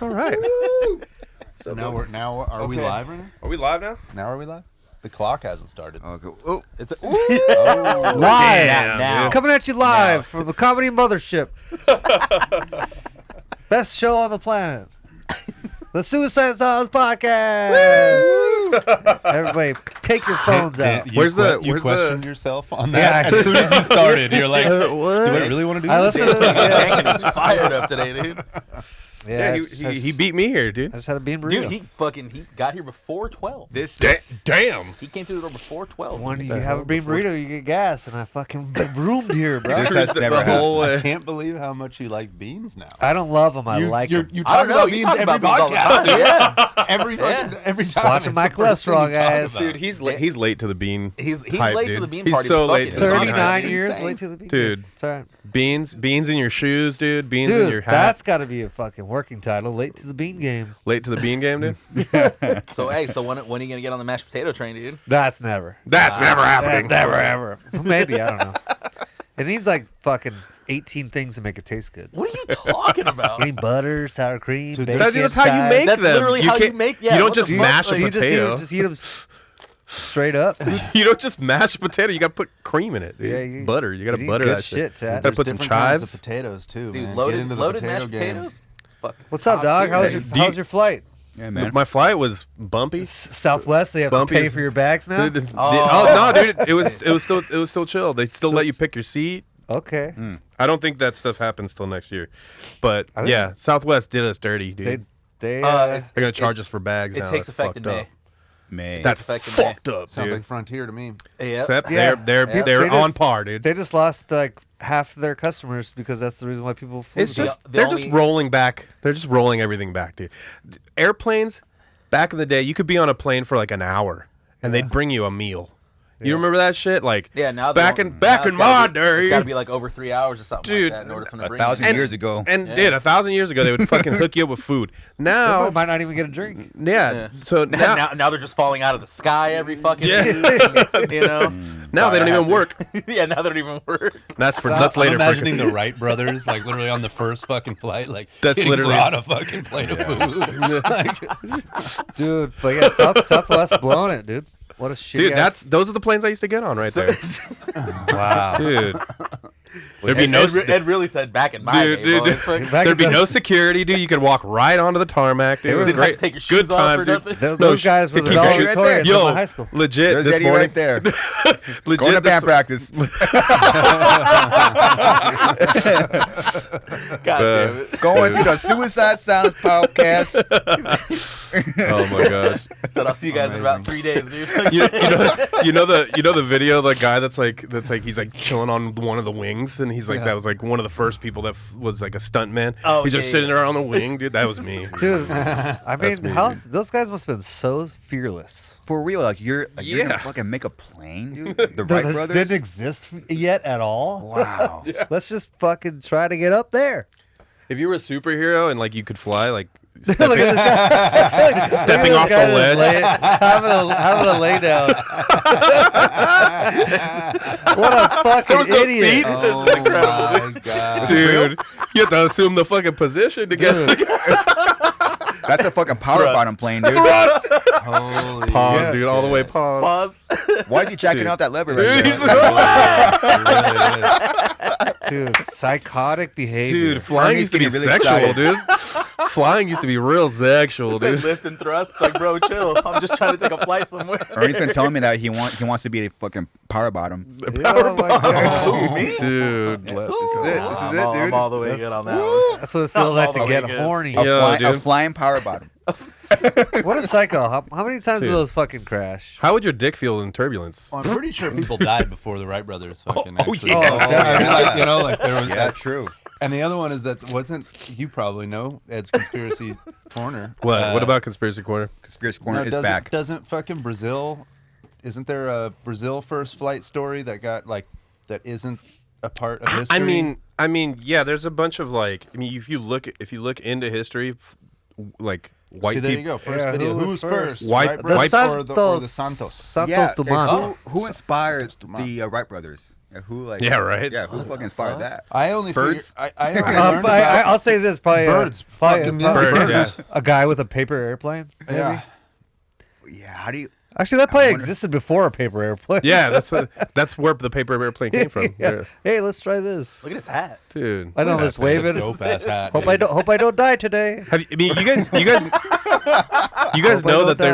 All right. So now are we live right now? Are we live now? Now are we live? The clock hasn't started. Okay. Oh, It's Live now. coming at you live from the Comedy Mothership. Best show on the planet. The Suicide Songs Podcast. Everybody, take your phones out. Where's the- You where's questioned the- yourself on that Yeah. as soon as you started. You're like, What? do I really want to do I this? listened to Dang, he's fired up today, dude. Yeah, he beat me here, dude. I just had a bean burrito. Dude, he got here before 12. Damn. He came through the door before 12. When you have a bean burrito, you get gas, and I fucking roomed here, bro. This has never happened. I can't believe how much you like beans now. I don't love them. I like them. You I talk don't know. about You beans talk every about beans all the podcast, time. dude. Yeah. Every time. Watching it's my the first thing cholesterol, you talk guys. about. Dude, he's late to the bean. He's hype, late dude. to the bean He's party. so but late fuck to it, the it's bean fine. 39 It's years insane. late to the bean. Dude. It's all right. Beans in your shoes, dude. Beans in your Dude, hat. that's got to be a fucking working title. Late to the bean game. Late to the bean game, dude. So, hey, so when are you going to get on the mashed potato train, dude? That's never. That's never happening. That's never ever. Maybe, I don't know. It needs like fucking 18 things to make it taste good. What are you talking about? You need butter, sour cream, Dude, bacon, That's how you chives. make That's them. literally how you can't- make- yeah, you don't what just the fuck? mash a Like, You potato. just eat them straight up. You don't just mash a potato. You got to put cream in it, dude. Yeah, you- butter. You got to you need butter good that shit. shit, Tad. Gotta put some Different kinds chives. of potatoes too, Dude, man. Get loaded into the mashed potato game. potatoes? Fucking What's up, top dog? tier. How's Hey, your flight? Yeah, My flight was bumpy. Southwest, they have Bumpy to pay as- for your bags now? Oh no, dude! It was still chill. They still let you pick your seat. Okay. I don't think that stuff happens till next year, but I mean- yeah, Southwest did us dirty, dude. They They're gonna charge us for bags It now. takes That's effect in fucked May. up. May. That's Effect in May. fucked up, Sounds dude. like Frontier to me. Yeah. Except Yeah. they're They on just- par, dude. They just lost like half their customers because that's the reason why people flew. It's them. just The they're just only- rolling back. They're just rolling everything back, dude. Airplanes, back in the day, you could be on a plane for like an hour, and they'd bring you a meal. You remember that shit? Like Yeah, now back in my It's day, got to be like over 3 hours or something Dude, like that in order for them to bring 1,000 you. years ago. and Yeah. dude, 1,000 years ago, they would fucking hook you up with food. Now, They might not even get a drink. yeah. So now, now they're just falling out of the sky every fucking Yeah. you know? now they don't even work. Yeah, now they don't even work. That's for So that's later. I'm imagining For, the Wright brothers, like literally on the first fucking flight, like That's getting literally- brought a fucking plate of food. Like, Dude, but yeah, Southwest blowing it, dude. What a shit. dude, those are the planes I used to get on right there. wow. Dude, there'd be no. Ed really said back in my Dude, day, dude, boys. dude. Back There'd in be the- no security, dude. You could walk right onto the tarmac, dude. It was Didn't have great. to take your shoes Good off time, or dude. nothing? Those guys were keep the your shoes- valedictorians in my high school. legit There's this Eddie morning. right there. Legit Going to this- band practice. God damn it. Going to the Suicide Sounds podcast. Oh my gosh. Said I'll see you guys in about 3 days, dude. You know the video, the guy that's like he's like chilling on one of the wings, and he's like that was like one of the first people that was like a stunt man. Oh, he's just yeah, sitting yeah. there on the wing, dude. That was me. Dude, I mean, me, how dude. those guys must have been so fearless. For real, like you're Yeah. gonna fucking make a plane, dude. The Wright That brothers. didn't exist yet at all. Wow. Let's just fucking try to get up there. If you were a superhero and like you could fly, like Look at this guy. stepping Look off at the this guy ledge. just having a lay down. What a fucking was no idiot. seat. oh This is incredible, my god, Dude, you have to assume the fucking position to get That's a fucking power Thrust. bottom plane, dude. holy pause, Yeah. dude, all the way pause. Pause. Why is he jacking Dude. out that lever right He's- now? Dude, psychotic behavior. Dude, flying Ernie's used to be getting really sexual, excited. dude. Flying used to be real sexual, Said dude. lift and thrust. It's like, bro, chill. I'm just trying to take a flight somewhere. Ernie's been telling me that he wants to be a fucking power bottom. Oh my God. Dude, let's go. I'm all the way good on that one. That's what it feels like to all the get way good. horny. Yeah. A dude. flying power bottom. What a psycho. How many times do Dude. those fucking crash? How would your dick feel in turbulence? Well, I'm pretty sure people died before the Wright brothers fucking Oh, actually. yeah. Oh, I mean, like, you know, like there was Yeah, that. true. And the other one is that wasn't you probably know Ed's conspiracy corner. What? What about conspiracy corner? Conspiracy corner is doesn't, back. Doesn't fucking Brazil? Isn't there a Brazil first flight story that got like that isn't a part of history? I mean, yeah. There's a bunch of like. I mean, if you look into history, like white See, there you people. go. First Yeah, video. who Who was was first? first? White- Wright The brothers White- or the Santos? Santos Yeah, Dumont. who inspired the Wright brothers? Yeah, who like? Yeah, right. Yeah, who fucking inspired that? I only Birds? I only learned But about I'll say this: probably birds. probably, Fucking probably Birds, yeah. a guy with a paper airplane. Maybe? Yeah. Yeah, how do you? Actually, that probably wonder- existed before a paper airplane. Yeah, that's where the paper airplane came from. Yeah. Hey, let's try this. Look at his hat. Dude. I know this wave it. Dope ass hat. Hope I don't die today. Have you, I mean, you guys Hope I know don't that die.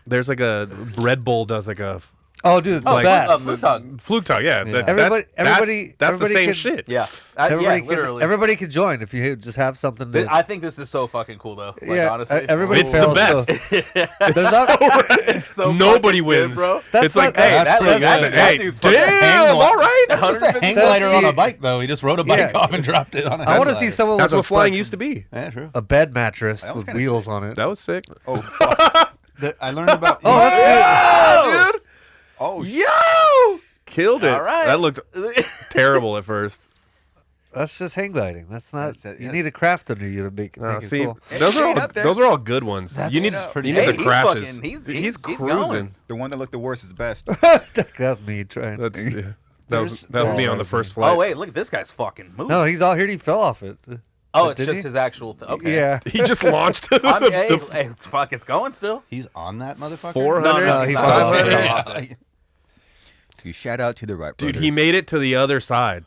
there's like a Red Bull does like a Oh, dude, the Like, best. Blue Tongue. fluke talk. Yeah, Everybody- that's the everybody same can- shit. Yeah. Everybody Yeah, literally. everybody can join if you just have something to. I think this is so fucking cool, though. Like, yeah, honestly. everybody It's the fails. best. So, there's not, It's so Nobody fucking good, wins. bro. That's It's like, not- hey, Hey, That's pretty good. hey, dude's fucking damn, all right. That's just a hang 150 glider on a see- bike, though. He just rode a bike Yeah. off and dropped it on a I want to hang see glider. someone That's with what a flying fucking- used to be. Yeah, true. a bed mattress That was with kinda wheels sick. on it. That was sick. Oh, fuck. I learned about. Oh, that's dude. Oh, Yo! Killed it. All right. That looked terrible at first. That's just hang gliding. That's not. That's it, You yes. need a craft under you to make No, it see, cool. those are Ain't all up there. those are all good ones. That's you need pretty you good. need Hey, the he's crashes. fucking- he's Dude, going. cruising. The one that looked the worst is best. That's me trying. That's yeah. That was me on the first flight. Oh, wait. Look at this guy's fucking move. No, he's all here. He fell off it. Oh, it's Did just he? his actual. Okay. Yeah. He just launched I mean, hey, the hey, it's going still. He's on that motherfucker. 400. No, he's not. not. 500. Yeah. To shout out to the Wright Dude, brothers. he made it to the other side.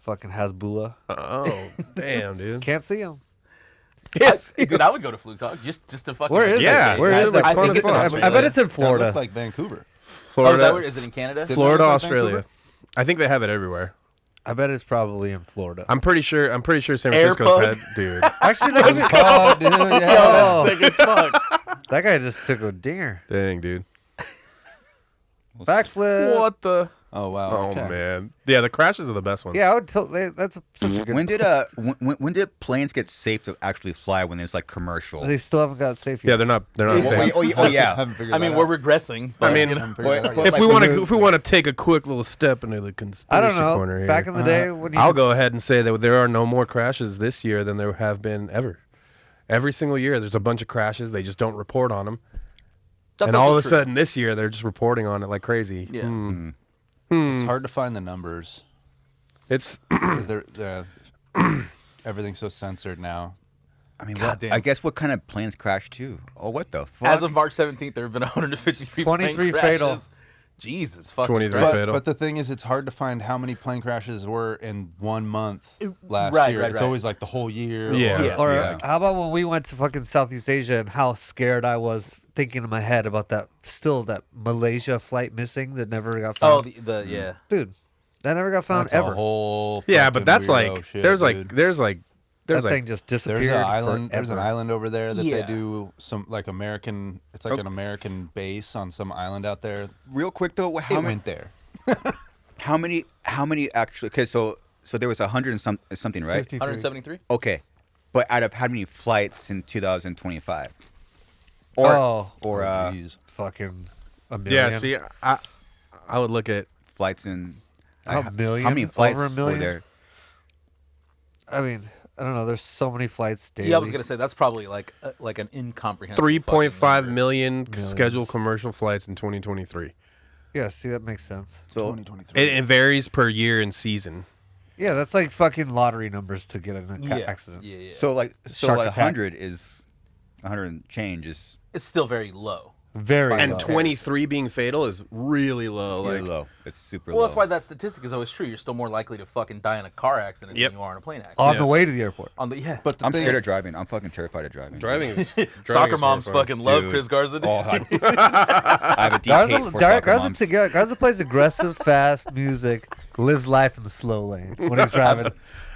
Fucking Hasbullah. Oh, damn, dude. Can't see him. Yes. Dude, I would go to Fluke Talk just to fucking. Where is Yeah, it? Where yeah, is it looks that? fun I think as it's in fuck. Australia. I bet it's in That Florida. looked like Vancouver. Oh, is, Florida, that where, is it in Canada? Florida, like Australia. Vancouver? I think they have it everywhere. I bet it's probably in Florida. I'm pretty sure San Air Francisco's pug? had, dude. Actually, Let's go, dude. Yeah. Sick as fuck. That guy just took a dinger. Dang, dude. Backflip. What the? Oh wow. Oh okay. man. Yeah, the crashes are the best ones. Yeah, I would tell. That's such a good. when did planes get safe to actually fly when it's like commercial? They still haven't got safe Yeah, yet. they're not Oh, safe. yeah. Haven't figured I mean, that we're out. regressing. I but, mean, you know. Haven't figured that out. If like we when want to take a quick little step into the conspiracy I don't know. corner here, Back in the day, when you I'll could go s- ahead and say that there are no more crashes this year than there have been ever. Every single year, there's a bunch of crashes. They just don't report on them. That's And all also of a true. sudden, this year, they're just reporting on it like crazy. Yeah. It's hard to find the numbers It's because they're everything's so censored now. I mean, Goddamn. I guess what kind of planes crashed too? Oh, what the fuck? As of March 17th, there have been 153 23 plane fatal. crashes. Jesus fucking 23 Christ. fatal. But the thing is, it's hard to find how many plane crashes were in 1 month last Right, year. right, It's right. always like the whole year. Yeah. Yeah. Or Yeah. how about when we went to fucking Southeast Asia and how scared I was thinking in my head about that Malaysia flight missing that never got Oh, found. yeah. Dude, that never got found That's ever. a whole yeah, but fucking that's weirdo like shit, there's dude. That thing just disappeared. There's an island. There's an forever. island over there that Yeah. they do some like American. It's like an American base on some island out there. Real quick though, It how many? went there. How many actually? Okay, so there was 100 and something, right? 53. 173? Okay, but out of how many flights in 2025? Oh, Or Jeez. fucking a million. yeah. See, I would look at flights in A million? How many flights Over a million? were there? I mean, I don't know. There's so many flights daily. Yeah, I was gonna say that's probably like an incomprehensible. 3.5 fucking million Millions. scheduled commercial flights in 2023. Yeah, see, that makes sense. So 2023. It varies per year and season. Yeah, that's like fucking lottery numbers to get in a number. accident. Yeah, yeah. so like Shark attack. 100 is 100 and change is It's still very low. Very And low. 23 being fatal is really low. really Like, low. It's super Well, low. that's why that statistic is always true. You're still more likely to fucking die in a car accident Yep. than you are in a plane accident. On Yeah. the way to the airport. On the yeah. But the I'm thing, scared of driving. I'm fucking terrified of driving. driving is Soccer moms horrifying. fucking love Dude. Chris Garza. Oh, I have a deep hate for soccer moms. Garza plays aggressive, fast music, lives life in the slow lane when he's driving.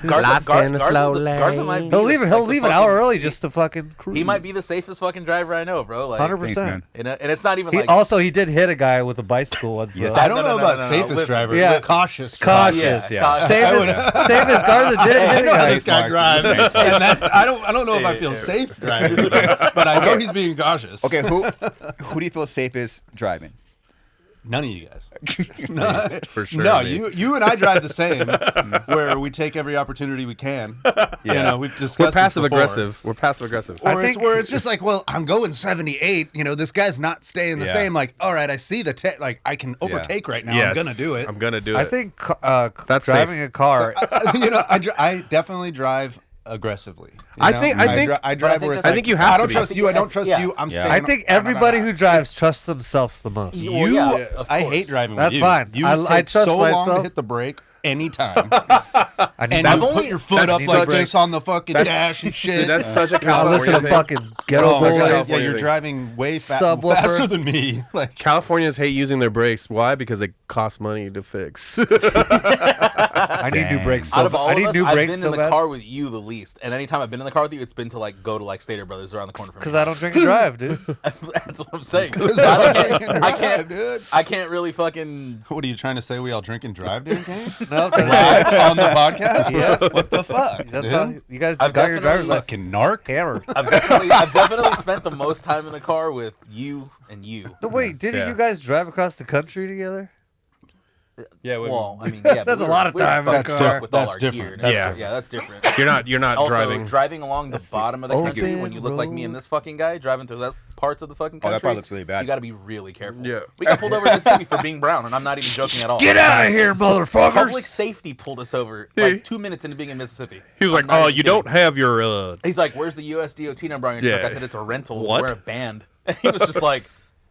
Life in the slow Garza might lane. be He'll leave it. like He'll the leave an fucking- hour early just to fucking cruise. He might be the safest fucking driver I know, bro. Like, 100%. man. and it's not even He like also he did hit a guy with a bicycle once. Yes. though. I don't No, know no, about no, no, safest listen, driver. Yeah. Cautious. Cautious. yeah. cautious. Same as Garza did I hit a know how guy. this guy drives, and that's I don't know if I feel safe driving, but I know he's being cautious. Okay, who do you feel safest driving? None of you guys. No, For sure. No, me. you and I drive the same, where we take every opportunity we can. You know, we've discussed We're this passive before. aggressive. We're passive aggressive. Or it's where it's just like, well, I'm going 78. You know, this guy's not staying the Yeah. same. Like, all right, I see the like I can overtake right now. I'm gonna do it. I'm gonna do it. I think That's driving safe. a car. You know, I definitely drive aggressively. You I know? think- I drive where it's I like, think you have I to don't be. trust you. I don't trust Yeah. you. I'm Yeah. staying. I think everybody who drives trusts themselves the most. Well, You, yeah, of I course. hate driving That's with you. fine. You I take trust so long to myself. hit the brake anytime. I need And to you put your foot that's up like such- this on the fucking that's- dash and shit. Dude, that's such a I California listen to thing. fucking Ghetto Oh my Boys. God. Yeah, California you're thing. driving way Subwoofer. faster than me. Like, Californians hate using their brakes. Why? Because they cost money to fix. I need new Dang. brakes so Out of bad. all I need of us, new I've brakes been so in the bad. car with you the least, and anytime I've been in the car with you, it's been to like go to like Stater Brothers around the corner from me. Because I don't drink and drive, dude. That's what I'm saying. dude. I can't really fucking. What are you trying to say? We all drink and drive, dude? Okay? No, 'cause Live on the podcast? Yeah. What the fuck? that's dude? how you guys I've got your driver's definitely license. Fucking narc. Hammer. I've definitely spent the most time in the car with you and you. No, wait, didn't Yeah. you guys drive across the country together? Yeah, Well, I mean, yeah, That's a lot of time in That's the car. different with all That's our different. gear. and That's everything. different. Yeah, that's different. you're not Also, driving. along the bottom of the country, when you look like me and this fucking guy driving through that parts of the fucking Oh, country, that part looks really bad. You got to be really careful. Yeah. We got pulled over in Mississippi for being brown, and I'm not even joking at all. Get out of here, motherfuckers! Public safety pulled us over like 2 minutes into being in Mississippi. He was like, I'm not "Oh, even you kidding. don't have your." He's like, "Where's the US DOT number on your truck?" Yeah. I said, "It's a rental. What? We're a band." And he was just like,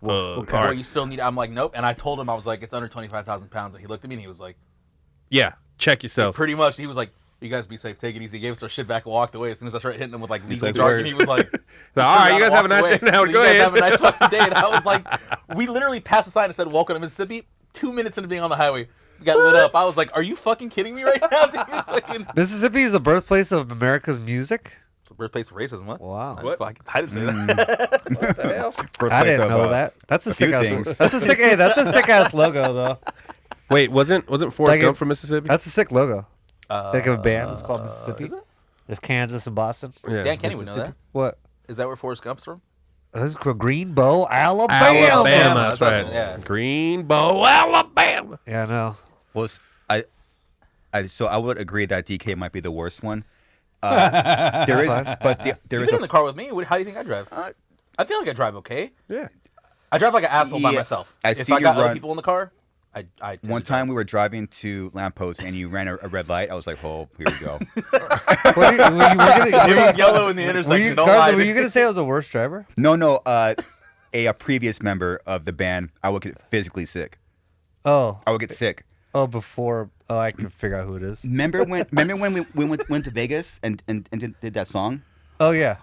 All "Well, right. you still need." I'm like, "Nope." And I told him I was like, "It's under 25,000 pounds." And he looked at me and he was like, Yeah, check yourself. "Pretty much." He was like, "You guys be safe. Take it easy." He gave us our shit back and walked away. As soon as I started hitting him with like legal like, jargon, "Word." he was like, All right, you guys have a nice day now. You Go guys ahead. have a nice fucking day. And I was like, we literally passed a sign that said, "Welcome to Mississippi." 2 minutes into being on the highway, we got lit up. I was like, "Are you fucking kidding me right now, dude?" Fucking... Mississippi is the birthplace of America's music. It's the birthplace of racism. What? Wow. I didn't say that. What the hell? I didn't know that. That's a few sick ass. things. That's a sick. Hey, that's a sick ass logo though. Wait, wasn't Forrest Like Gump it- from Mississippi? That's a sick logo. Think of a band. It's called Mississippi. Is it? There's Kansas and Boston. Yeah. Dan Kenny would know that. Mississippi. What? Is that where Forrest Gump's from? That's Greenbow, Alabama. Alabama. That's That's right. right, yeah. Greenbow, Alabama. Yeah, I know. Well, so I would agree that DK might be the worst one. There is, but there You've is been a in the car with me. How do you think I drive? I feel like I drive okay. Yeah. I drive like an asshole by Yeah, myself. I If see I you got other run- people in the car, I tend one to time we were driving to Lamppost and you ran a red light. I was like, oh, here we go. What are you, were you drive. gonna, It was yellow in the were intersection. you, Don't Garza, lie. were you gonna say I was the worst driver? No, a previous member of the band, I would get physically sick. Oh, I would get sick. before. Oh, I can figure out who it is. Remember when we went to Vegas and did that song? Oh yeah.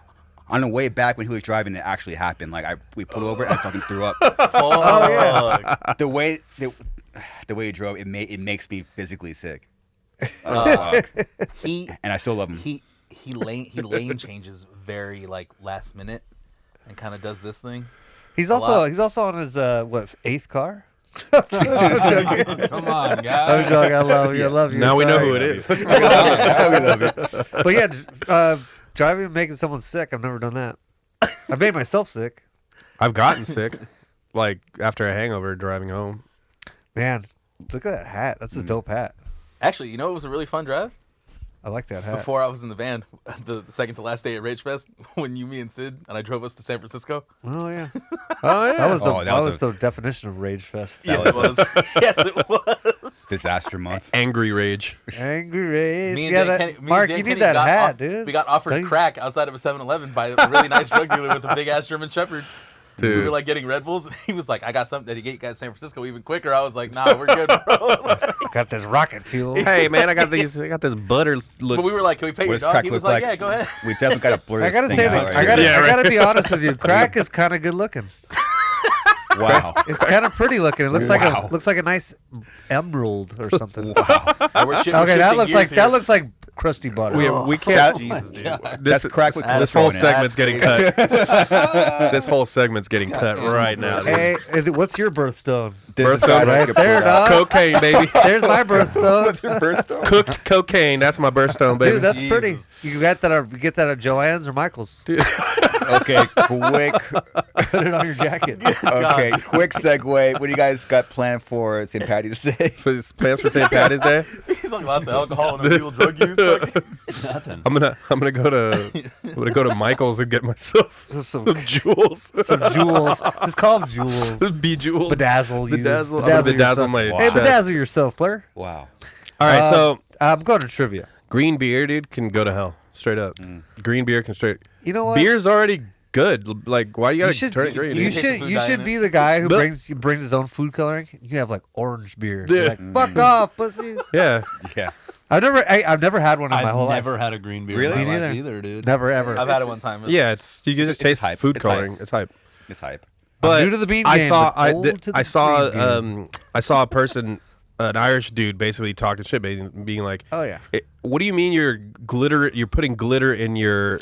On the way back when he was driving, it actually happened. Like we pulled over and I fucking threw up. Oh yeah. The way he drove, it makes me physically sick. Fuck. He And I still love him. he lane changes very like last minute, and kind of does this thing. He's lot. also on his eighth car. Come on, I'm guys. joking. I love you. I love you. Now we know Sorry. who it is. But yeah, driving and making someone sick. I've never done that. I've made myself sick. I've gotten sick, like after a hangover driving home. Man, look at that hat. That's a dope hat. Actually, you know, it was a really fun drive. I like that hat. Before I was in the van, the second to last day at Rage Fest, when you, me, and Sid, and I drove us to San Francisco. Oh yeah. Oh yeah. That was the Oh, that that was was the definition of Rage Fest. Yes, it was. Yes, it was. Disaster month. angry rage. Angry Rage. Me and Yeah, Dan that, Kenny- me and Mark, Dan you Kenny need that got hat, off- dude. We got offered Don't you- crack outside of a 7-Eleven by a really nice drug dealer with a big ass German Shepherd. We Dude. were like getting Red Bulls. He was like, "I got something that get you guys San Francisco even quicker." I was like, "Nah, we're good, bro." Got this rocket fuel. Hey man, I got this butter look. But we were like, "Can we pay What your does dog?" crack He was look like, like? "Yeah, go ahead." We definitely got to blur I this gotta thing say out that right I here. gotta, Yeah, I right. gotta be honest with you. Crack is kind of good looking. Wow. It's kind of pretty looking. It looks like a nice emerald or something. Okay, that looks like crusty butter. we can't. Jesus, dude. This, That's crack with this cholesterol whole in it. segment's getting cut. This whole segment's getting cut right now. dude. Hey, what's your birthstone? This is guy Birthstone. that There, dog. Cocaine, baby. There's my birthstone. What's your birthstone? Cooked cocaine. That's my birthstone, baby. Dude, that's Jesus. pretty. You get that at Joann's or Michael's. Dude. Okay, quick. Put it on your jacket. Okay, quick segue. What do you guys got planned for St. Patty's Day? For this plans for St. Patty's Day. He's like lots of alcohol and illegal drug use. Fucking. Nothing. I'm gonna go to Michael's and get myself some jewels. Some jewels. Just call them jewels. Bejewels. Bedazzle you. Bedazzle. I'm gonna bedazzle yourself. my Hey, chest. bedazzle yourself, player. Wow. All right, so I'm going to trivia. green beer, dude, can go to hell straight up. Green beer can straight. You know what? Beer's already good. Like, why you gotta turn it green? You dude? taste should the food you dye should in be it. the guy who Blech. brings his own food coloring. You can have like orange beer. Yeah. You're like, fuck off, pussies. Yeah. Yeah. I've never had one in my whole I've life. never had a green beer Really? in my Me life neither. either, dude. Never ever. I've had it one time. Yeah, you can just It's taste hype. food It's hype. coloring. It's hype. It's hype. But new to the bean I game, saw but old to the I saw green game. I saw a person, an Irish dude, basically talking shit, being like, Oh yeah. what do you mean you're putting glitter in your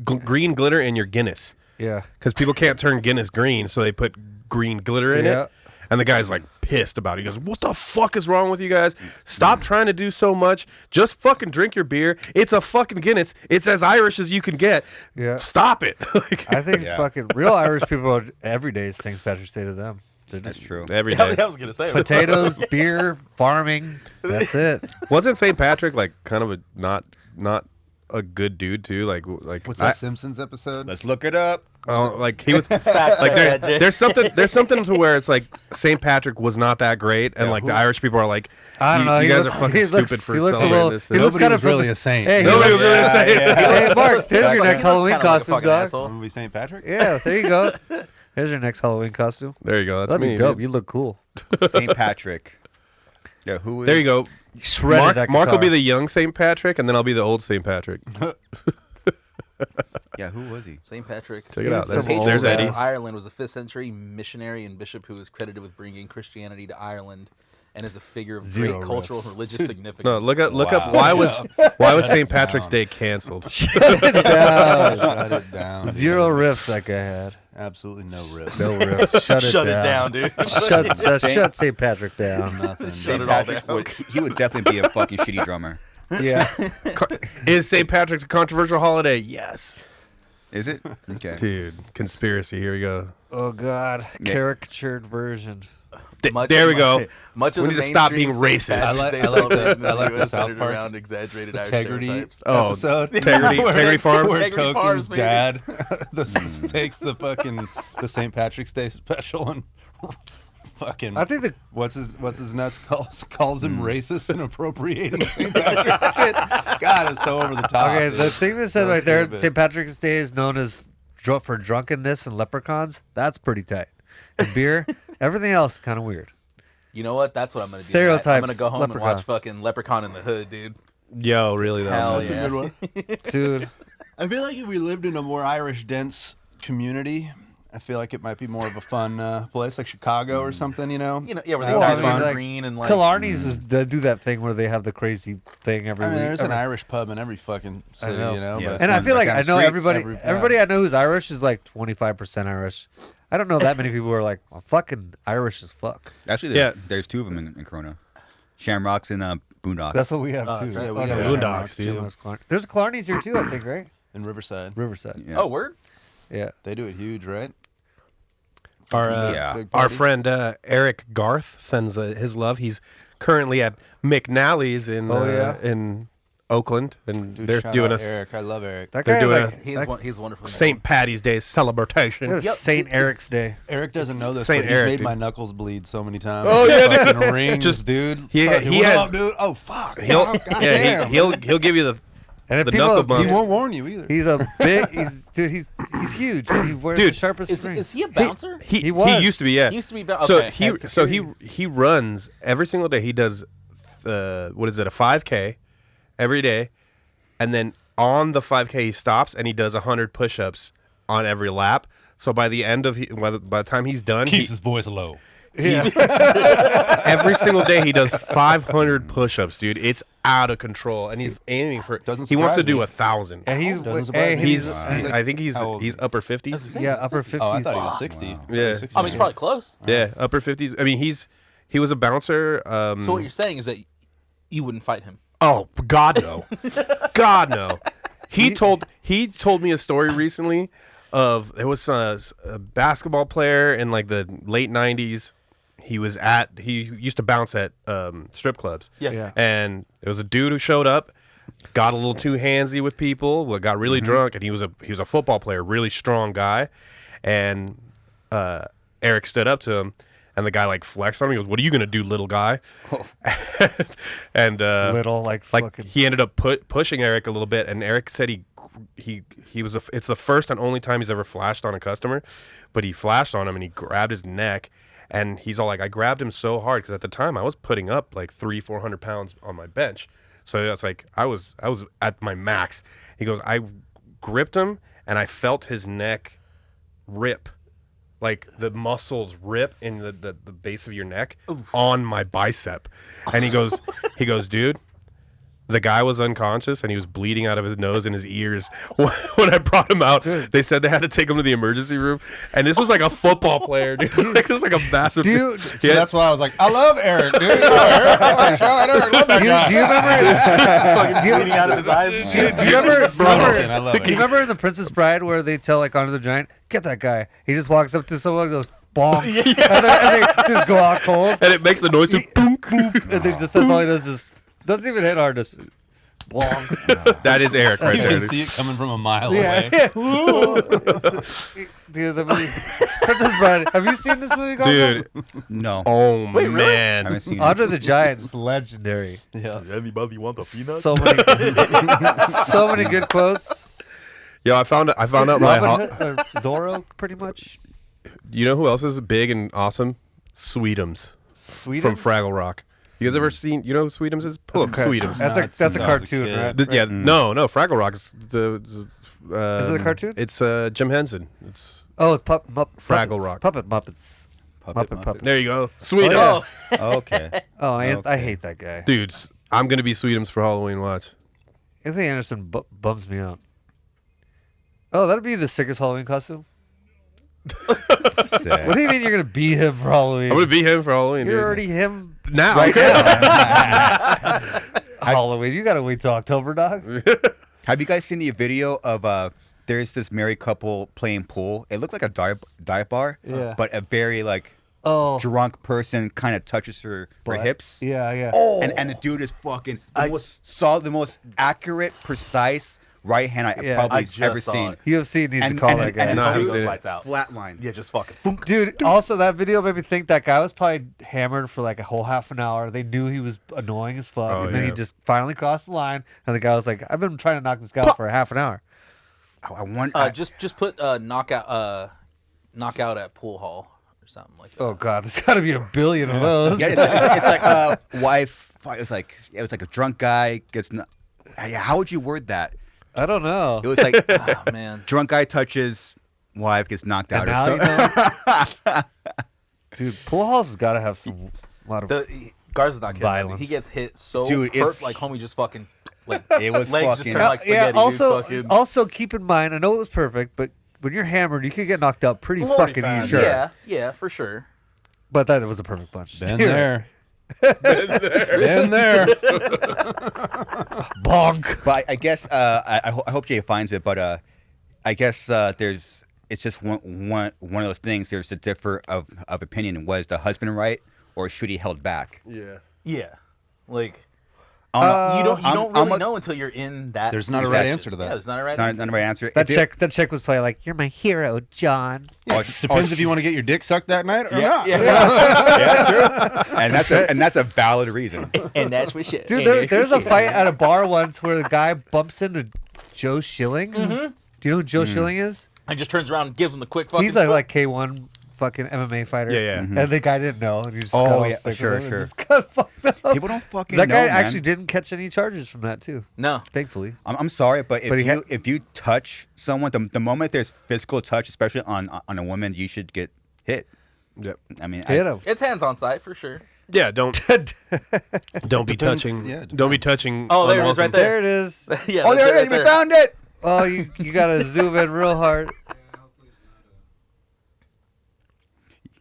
green glitter in your Guinness? Yeah. Because people can't turn Guinness green, so they put green glitter in Yeah. it. And the guy's like pissed about it. He goes, "What the fuck is wrong with you guys? Stop trying to do so much. Just fucking drink your beer. It's a fucking Guinness. It's as Irish as you can get. Yeah. Stop it." Like, I think Yeah. fucking real Irish people every day is St. Patrick's Day to them. They're That's just true. every Yeah, day. I was gonna say potatoes, beer, farming. That's it. Wasn't St. Patrick like kind of a not a good dude too? Like What's that Simpsons episode? Let's look it up. like he was Fact like check, Jay. there's something to where it's like St. Patrick was not that great, and like the Irish people are like, I don't know. You he guys looks, are fucking he stupid looks, for he looks a celebrating little. this. He looks Nobody kind was of really a saint. Hey, Nobody was really Yeah, saying. yeah. hey, Mark, there's your Like, next he looks Halloween kinda like a costume, fucking dog. asshole. Want to be St. Patrick? Yeah, there you go. Here's your next Halloween costume. There you go. That's That'd me. be dope. dude. You look cool. St. Patrick. Yeah, who is There you go. Shredded that Mark will be guitar. the young St. Patrick, and then I'll be the old St. Patrick. Yeah, who was he? St. Patrick. Check it out. He's some There's old Eddie. ass. Ireland was a 5th century missionary and bishop who was credited with bringing Christianity to Ireland and is a figure of Zero great cultural riffs. and religious significance. No, look up Wow. why was St. Patrick's Day canceled? Shut it down. Shut it down. Zero riffs that guy had. Absolutely no riffs. No riffs. Shut it Shut down. it down, dude. Shut St. Patrick down. Nothing. Shut St. it all Patrick down. he would definitely be a fucking shitty drummer. Yeah. Is St. Patrick's a controversial holiday? Yes. Is it? Okay. Dude, conspiracy. Here we go. Oh God. Yeah. Caricatured version. There we go. Much of We the need to stop mainstream being St. racist. Patrick's I like- Day I like the- celebration I in like the the US South centered Park around exaggerated Irish Integrity stereotypes. Oh, episode. Integrity Farms. Where Integrity Farms, Toku's baby. dad takes the St. Patrick's Day special and fucking I think the what's his nuts calls him racist and appropriating St. Patrick shit. God, it's so over the top. okay. dude. The thing that said So right there, stupid. St. Patrick's Day is known as for drunkenness and leprechauns. That's pretty tight. And beer. Everything else kind of weird. You know what? That's what I'm going to do. Stereotypes, I'm going to go home and leprechauns. watch fucking Leprechaun in the Hood, dude. Yo, really though. Hell That's a yeah. good one. Dude. I feel like if we lived in a more Irish dense community, I feel like it might be more of a fun place, like Chicago or something. You know. You know, yeah, where they Well, dye I their mean, hair like, green and like. Killarney's is they do that thing where they have the crazy thing every I mean, week. there's an every- Irish pub in every fucking city, know. you know. Yeah. but And I One feel like down I the know street, everybody I know who's Irish is like 25% Irish. I don't know that many people who are like, well, fucking Irish as fuck. Actually, there's two of them in Corona. Shamrocks and Boondocks. That's what we have too. that's right. Yeah, we Oh, got no, a Boondocks, Shamrocks, dude. too. There's a Killarney's here too, I think, right? In Riverside. Riverside. Yeah. Oh, word? Yeah. They do it huge, right? Our Yeah. Big our party. friend Eric Garth sends his love. He's currently at McNally's in Oakland, and Dude, they're shout doing out a Eric. I love Eric. That They're guy doing like He's wonderful. St. Patty's Day celebration. that was St. Eric's Day. Eric doesn't know this, Saint but he's Eric, made dude. my knuckles bleed so many times. Oh, yeah, dude. Fucking rings, Just- dude. he What has- up, dude? Oh fuck. He'll God yeah damn. he'll give you the And if The people, knuckle bumps. He won't warn you either. he's a big. He's huge. And he wears Dude, the sharpest Is strings. he a bouncer? he was. used to be, yeah. He used to be So okay. he runs every single day. He does what is it, a 5K every day, and then on the 5K he stops and he does 100 push-ups on every lap. So by the end of by the time he's done, Keeps his voice low. Every single day he does 500 push-ups, dude. It's out of control, and he's aiming for. Doesn't He wants to surprise do me. 1,000. And he's Doesn't surprise me. He's. Wow. I think he's How old? upper 50s. yeah, upper 50s. Oh, I thought he was 60. Yeah. 60. I mean, he's probably close. Yeah, upper 50s. I mean, he was a bouncer. So what you're saying is that you wouldn't fight him? Oh God no, God no. He told me a story recently of there was a basketball player in like the late 90s. He used to bounce at strip clubs. Yeah. And there was a dude who showed up, got a little too handsy with people, got really drunk, and he was a football player, really strong guy. And Eric stood up to him, and the guy like flexed on him. He goes, "What are you gonna do, little guy?" And Little, like fucking. he ended up pushing Eric a little bit, and Eric said he was it's the first and only time he's ever flashed on a customer, but he flashed on him and he grabbed his neck, and he's all like, I grabbed him so hard because at the time I was putting up like 300-400 pounds on my bench, so that's like I was at my max. He goes, I gripped him and I felt his neck rip. Like the muscles rip in the base of your neck on my bicep. And he goes, dude, the guy was unconscious and he was bleeding out of his nose and his ears. When I brought him out, they said they had to take him to the emergency room. And this was like a football player, dude. Like, this was like a massive Dude, So that's why I was like, I love Eric, dude. Eric, love that guy. Do you remember? Fucking bleeding out of his eyes. And shit. Do you remember? I love it. Do you remember in The Princess Bride where they tell like Andre the Giant, get that guy? He just walks up to someone and goes, bonk. And they just go out cold. and it makes the noise. And that's all he does, just doesn't even hit hard, just bonk. That is Eric right You there. can dude. see it coming from a mile Yeah. away. Dude, the movie Princess Bride. Have you seen this movie, Garza? Dude, No. oh Wait, really? I man. haven't seen it. Andre the Giant is legendary. Yeah. Anybody want a peanut? So many good quotes. Yo, I found out my Robin Hood, or Zorro, pretty much. You know who else is big and awesome? Sweetums Sweet from Fraggle Rock. You guys ever seen? You know who Sweetums is? Pull up Sweetums. That's a No, cartoon, it's a right? kid. Yeah, no, Fraggle Rock is Is it a cartoon? It's Jim Henson. It's Oh, it's Fraggle Rock. Puppet Muppets. Puppet Muppet Muppets. Puppets. there you go. Sweetums, Oh, Okay. Oh, I Okay. hate that guy. dudes. I'm gonna be Sweetums for Halloween. Watch. Anthony Anderson bums me out. Oh, that'd be the sickest Halloween costume. Sad. What do you mean you're gonna be him for Halloween? I'm gonna be him for Halloween. You're dude. already him now. right now. Halloween. You gotta wait till October, dog. Have you guys seen the video of there's this married couple playing pool? It looked like a dive bar, Yeah. but a very like Oh, drunk person kind of touches her hips. Yeah, yeah. And the dude is fucking the most accurate, precise right hand I Yeah. probably I just ever saw seen. it. UFC needs to And- call and- that guy. and- No, I haven't Those seen it. lights out. Flatline. Yeah, just fucking. Dude, also that video made me think that guy was probably hammered for like a whole half an hour. They knew he was annoying as fuck, Oh, and then he yeah. just finally crossed the line. And the guy was like, "I've been trying to knock this guy out for a half an hour." I want. Just put knockout at pool hall or something like that. Oh God, there's got to be a billion of those. Yeah, it's like wife. It was like a drunk guy gets. Yeah, how would you word that? I don't know. It was like Oh man. drunk guy touches wife gets knocked out. And Or now something. you know, dude, pool halls has got to have some lot of. Garza's not kidding. Violence. He gets hit so Dude, hurt, it's- like homie just fucking like It was legs just fucking. turn like spaghetti. yeah. dude, fucking. Also keep in mind, I know it was perfect, but when you're hammered, you could get knocked out pretty fucking fast. easy. Yeah, for sure. But that was a perfect punch. Been You're there. Been there. Bonk. But I guess I hope Jay finds it. But I guess it's just one of those things. There's a differ of opinion. Was the husband right, or should he held back? Yeah. Yeah, like I you don't I'm really a- know until you're in that. There's not a Exactly. right answer to Yeah, that. there's not a right It's not, answer. not the right answer. That If it- chick was probably like, "You're my hero, John." Depends if you want to get your dick sucked that night or not. Yeah, true. And that's a valid reason. And that's what shit. Dude, there's a fight at a bar once where the guy bumps into Joe Schilling. Mm-hmm. Do you know who Joe Schilling is? And just turns around and gives him the quick fucking. He's like K1 fucking MMA fighter. Yeah, yeah. And the guy didn't know, and he just Oh, got all yeah, sick sure, of him sure. and just got fucked up. People don't fucking That know, guy man. actually didn't catch any charges from that too, no. thankfully. I'm sorry, but But if you touch someone, the moment there's physical touch, especially on a woman, you should get hit. Yep. I mean, Hit him. It's hands on site for sure. Yeah, don't be Depends- touching. yeah, Don't be depends. touching. Oh, there it is, unwelcome- right There it is. Yeah. oh, that's there it is. right We found it. Oh, you gotta zoom in real hard.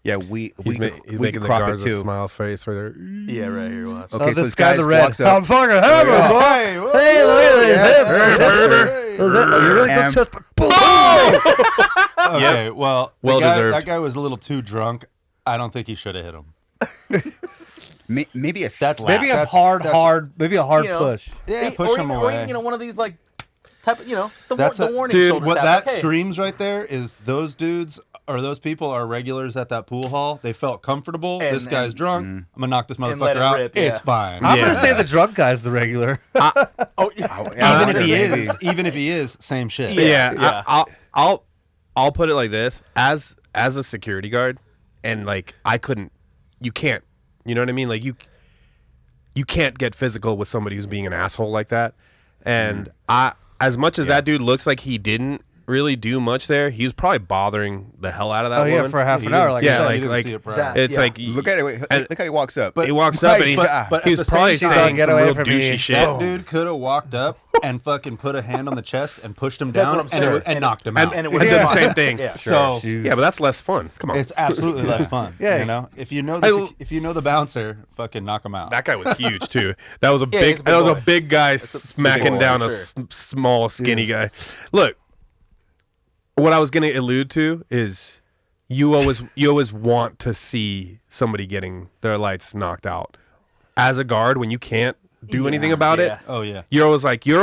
Yeah, we He's we making the crop it Garza too. smile face right there. Yeah, right here. Watch. Okay, Oh, so this guy in the guy red. walks up. I'm fucking hammer, Yeah. bro. Hey, whoa, Hey, look at this. hey, You really And- took just boom. Okay, well, Well the guy, deserved. that guy was a little too drunk. I don't think he should have hit him. Maybe a That's slap. Maybe a That's- hard, maybe a hard You know, push. Yeah, Or push him even- away. Or, you know, one of these like type of, the That's the a- warning dude, shoulder what tap, that like, hey. screams right there is those dudes or those people are regulars at that pool hall. They felt comfortable. And- this guy's and- drunk. I'm gonna knock this and let motherfucker it out. rip, It's yeah. fine. I'm Yeah. gonna say the drunk guy's the regular. Oh, yeah. Even if he is, same shit. Yeah, Yeah. I'll put it like this: as a security guard, and like you can't, you know what I mean? Like you can't get physical with somebody who's being an asshole like that. And as much as that dude looks like he didn't really do much there, he was probably bothering the hell out of that Oh yeah, woman. for half He an hour. didn't Like see I yeah, said. it. like- He didn't like- see it prior. That- It's Yeah. like Look at it. and- Look how he walks up. he walks up and he, but he at was the probably same time- saying Get some away real from me. douchey shit. That dude could have walked up and fucking put a hand on the chest and pushed him That's down what I'm and, saying. and knocked him And, out. and it and would've did been the fine. same thing. Yeah. So Jeez. Yeah, but that's less fun. Come on. it's absolutely less fun. Yeah. You know, if you know I- if you know the bouncer, fucking knock him out. That guy was huge too. That was a Yeah, big. he's a big That was a boy. big guy a smacking boy, down for a sure. small, skinny guy. Look, what I was going to allude to is you always want to see somebody getting their lights knocked out. As a guard, when you can't do anything about yeah. it, Oh yeah, you're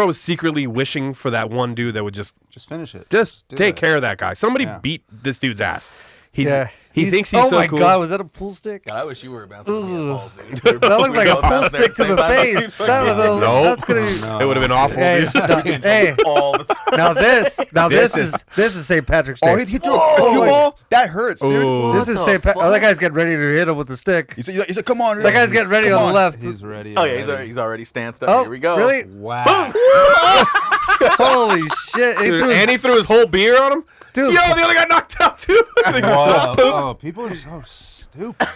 always secretly wishing for that one dude that would just finish it. do that. care of that guy. Somebody Yeah. beat this dude's ass. He He's- thinks he's oh so my cool. god, was that a pool stick? God, I wish you were bouncing me at balls, dude. That looks like a pool Bouncing stick to the face. That was a. Nope. That's gonna be. No. It would have been awful, Hey, dude. hey, all the time. now this This is St. Patrick's Oh, Day. he threw a cue ball. That hurts, dude. Ooh. This is St. Oh, that guy's getting ready to hit him with the stick. He said, "Come on." That guy's getting ready Come on the left. He's ready. Oh yeah, he's already stanced up. Oh, Here we go. really? Wow. Holy shit! He Dude, threw his- and he threw his whole beer on him. Dude. Yo, the other guy knocked out too. Wow. Oh, people are so stupid.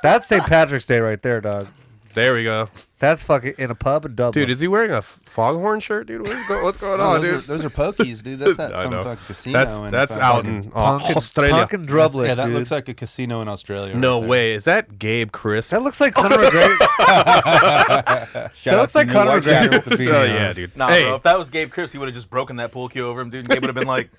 That's St. Patrick's Day right there, dog. There we go. That's fucking in a pub in Dublin. Dude, is he wearing a foghorn shirt, dude? What's going on, dude? Those are pokies, dude. That's at I some know. fucking casino. That's fucking- out in Australia. Punk and Drublin, Yeah, that dude. looks like a casino in Australia. No right there. way. Is that Gabe Crisp? That looks like Conor McGregor. That looks like Conor McGregor with the beard. Oh yeah, dude. Nah, hey, bro. If that was Gabe Cripps, he would have just broken that pool cue over him, dude. And Gabe would have been like,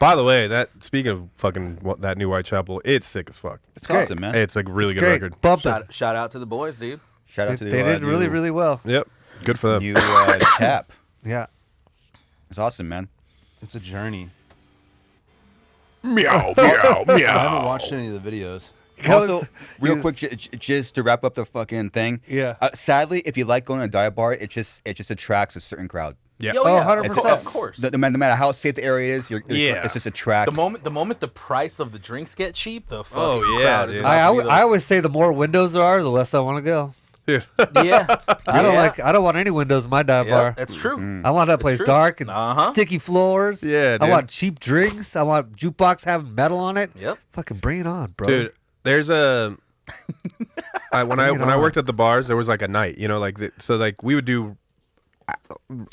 by the way, that speaking of fucking that new Whitechapel, it's sick as fuck. It's great. awesome, man. It's a really good Great. record. Bump it. shout out to the boys, dude. Shout out to the They did really, new- really well. Yep, good for them. new cap. Yeah. It's awesome, man. It's a journey. Meow, meow, I meow. haven't watched any of the videos. Also, real Yes. quick, just to wrap up the fucking thing. Yeah. Sadly, if you like going to a dive bar, it just attracts a certain crowd. Yeah. Yo, Oh, yeah, 100%. Of course. No matter how safe the area is, Yeah. it's just a track. The moment the price of the drinks get cheap, the fucking Oh, yeah, crowd is dude. about I to be the- always say the more windows there are, the less I want to go. Dude. yeah. I don't want any windows in my dive Yeah, bar. that's true. I want that It's place true. dark and Uh-huh. sticky floors. Yeah, I dude. want cheap drinks. I want jukebox having metal on it. Yep. Fucking bring it on, bro. Dude, there's a when Bring it I on. worked at the bars, there was like a night, you know, like so like we would do.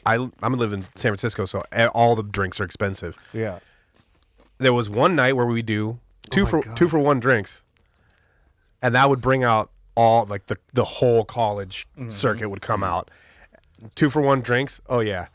I'm live in San Francisco, so all the drinks are expensive. Yeah. There was one night where we do Oh my God. 2 for 1 drinks, and that would bring out all like the whole college circuit would come out. 2 for 1 drinks. Oh yeah,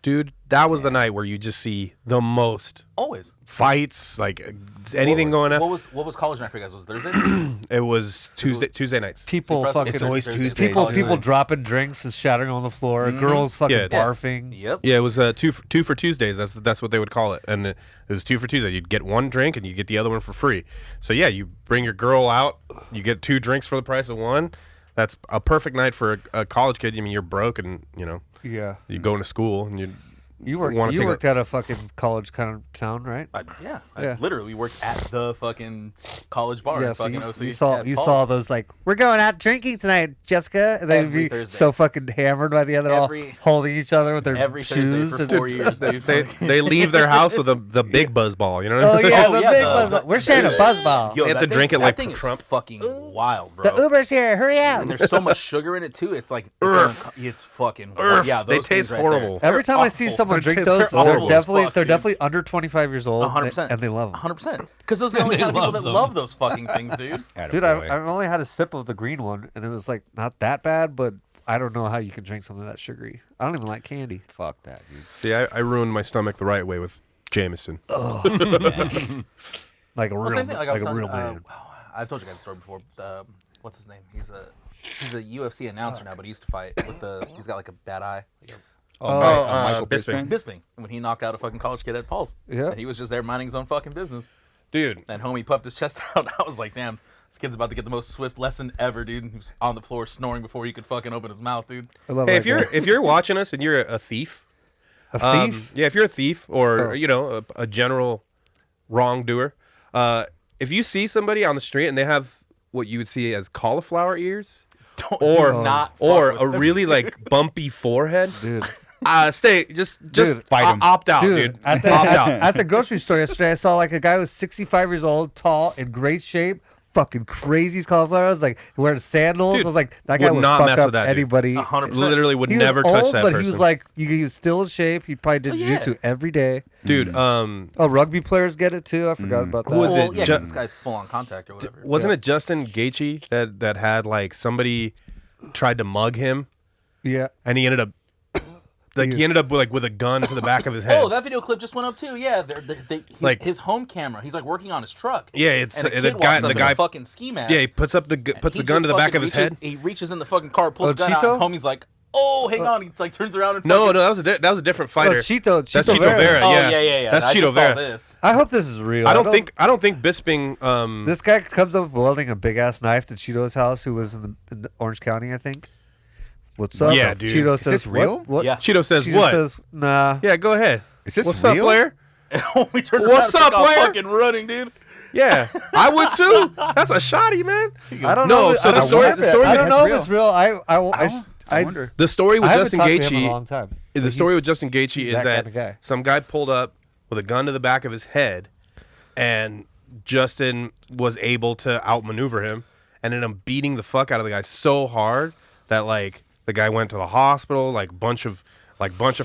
dude, that was the night where you just see the most Always. fights, like anything going on. What was college night for you guys? Was it Thursday? It was Tuesday nights. People It's fucking It's always Thursday. Tuesdays. people dropping drinks and shattering on the floor. Girls fucking Yeah. barfing. Yep. Yeah, it was two for Tuesdays. That's what they would call it, and it was 2 for Tuesday. You'd get one drink and you get the other one for free. So yeah, you bring your girl out, you get 2 drinks for the price of one. That's a perfect night for a college kid. I mean, you're broke and you know Yeah. you're going to school and You wanna worked. You take a- worked at a fucking college kind of town, right? Yeah, Yeah. I literally worked at the fucking college bar in Yeah. So fucking you, OC. you saw at you Paul's. saw those like we're going out drinking tonight, Jessica, and they'd Every be Thursday. so fucking hammered by the end, they're all Every- holding each other with their every shoes. Thursday for and- 4 years, dude. They leave their house with the big buzz ball. You know what Oh I mean? yeah, Oh, the yeah, big the- buzz. We're sharing a buzz ball. Yo, They have that to drink it that like thing Trump. is fucking wild, bro. The Uber's here. Hurry out. And there's so much sugar in it too. It's like it's fucking yeah. They Those taste things right horrible. There. Every time I see Awful. someone drink They're those, awful they're as definitely fuck, they're dude. definitely under 25 years old, 100%, and they love them. 100%. Because those are the only kind of people that love those fucking things, dude. Dude, I've only had a sip of the green one, and it was like not that bad, but I don't know how you can drink something that sugary. I don't even like candy. Fuck that, dude. See, I ruined my stomach the right way with Jameson. Like a Well, real, same thing. Like I was a telling, real man. I've told you guys the story before. What's his name? He's a UFC announcer now, but he used to fight with he's got like a bad eye. Like Michael Bisping. Bisping. When he knocked out a fucking college kid at Paul's. Yeah. And he was just there minding his own fucking business. Dude, And homie puffed his chest out. I was like, damn, this kid's about to get the most swift lesson ever, dude. He was on the floor snoring before he could fucking open his mouth, dude. I love hey, that guy. if you're watching us and you're a thief, A thief. yeah, if you're a thief or Oh. you know a general wrongdoer, if you see somebody on the street and they have what you would see as cauliflower ears, Do not fuck or with a them, really like bumpy forehead, Dude, stay just Dude, fight 'em. opt out, dude. At, the, Opt at, out. at the grocery store yesterday, I saw like a guy who was 65 years old, tall, in great shape, fucking crazy as cauliflower. I was like wearing sandals. Dude, I was like, that guy would would not fuck mess up with that dude. anybody. 100%. Literally would He was never touch old, that but person. he was like, he was still in shape. He probably did yeah. jiu-jitsu every day. Dude, Oh, rugby players get it too. I forgot about that. Who was Well, it? yeah, Ju- 'cause this guy's full on contact or whatever. wasn't it Justin Gaethje that had like somebody tried to mug him Yeah. and he ended up with a gun to the back of his head. Oh, that video clip just went up too. Yeah, Like- his home camera. He's like working on his truck. Yeah, it's and a the kid guy- walks up the in guy- a fucking ski mask. Yeah, he puts the He gun just to the back fucking of his reaches- head. He reaches in the fucking car, pulls Oh, the gun out, Cheeto? and homie's like, "Oh, hang on." He like turns around and No, fucking- that was a different fighter. Cheeto That's Cheeto Vera. Oh yeah, yeah. That's I Cheeto just saw Vera. this. I hope this is real. I don't think Bisping. This guy comes up wielding a big ass knife to Cheeto's house, who lives in the Orange County, I think. What's up? Yeah, dude. Cheeto Is says, this real? What? Yeah. Cheeto says Cheeto what? says, nah. Yeah, go ahead. Is this What's real? up, player? We turned What's around and up, took off player? fucking running, dude. Yeah, I would too. That's a shotty, man. I don't No, know. so I the don't story- know. the story- I don't know if That's it's real. I wonder. The story with I haven't Justin talked to him in a Gaethje. long time. The But story he's- with Justin Gaethje he's is that that kind of guy. some guy pulled up with a gun to the back of his head, and Justin was able to outmaneuver him and ended up beating the fuck out of the guy so hard that like the guy went to the hospital, like bunch of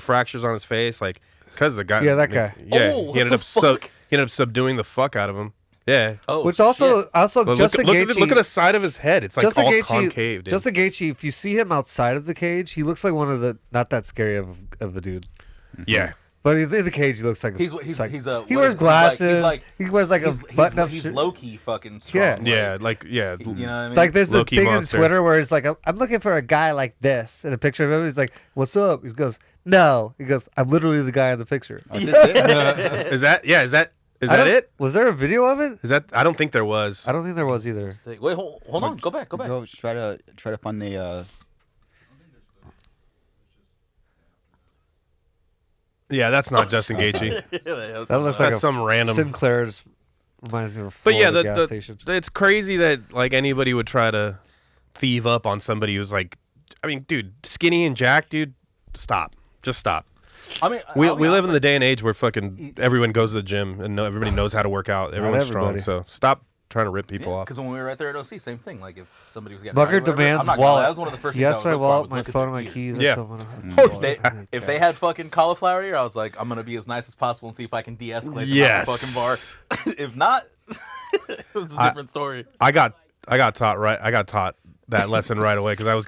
fractures on his face, like because the guy. Yeah, that guy. Yeah, Oh, he ended what up the fuck? he ended up subduing the fuck out of him. Yeah. Oh, Which also, shit. But Justin Gaethje. look at the side of his head. It's like Justin all Gaethje, concave, dude. Justin Gaethje, if you see him outside of the cage, he looks like one of the not that scary of a dude. Yeah. But in the cage, he looks like He's psych- he's a he what wears is- glasses. He's like he wears like a button up. he's shirt. low key fucking strong. Yeah. like, Yeah, like yeah. You know what I mean? Like there's the Low-key thing monster. on Twitter where it's like I'm looking for a guy like this, and a picture of him. He's like, "What's up?" He goes, "No." He goes, "I'm literally the guy in the picture." Oh, is this it? Is that I don't- it? Was there a video of it? Is that I don't think there was. I don't think there was either. Wait, hold on. Go back. Go try to find the. Yeah, that's not Justin Gaethje. That looks like That's some random. Sinclair's. Reminds me of a But yeah, Florida gas station. it's crazy that like anybody would try to thieve up on somebody who's like, I mean, dude, skinny and jacked, dude. Stop, just stop. I mean, We I'll be live in honest, the day and age where fucking everyone goes to the gym and everybody knows how to work out. Everyone's strong, everybody. so stop trying to rip people off. because when we were right there at OC, same thing. Like if somebody was getting Bucker rowdy or whatever, demands I'm not gonna lie, wallet. That was one of the first things Yes, I would my look for. I wallet, would my look at phone, their and my ears. keys. Yeah. If they had fucking cauliflower ear, I was like, I'm gonna be as nice as possible and see if I can de-escalate them out of the fucking bar. If not, it's a different story. I got taught that lesson right away because I was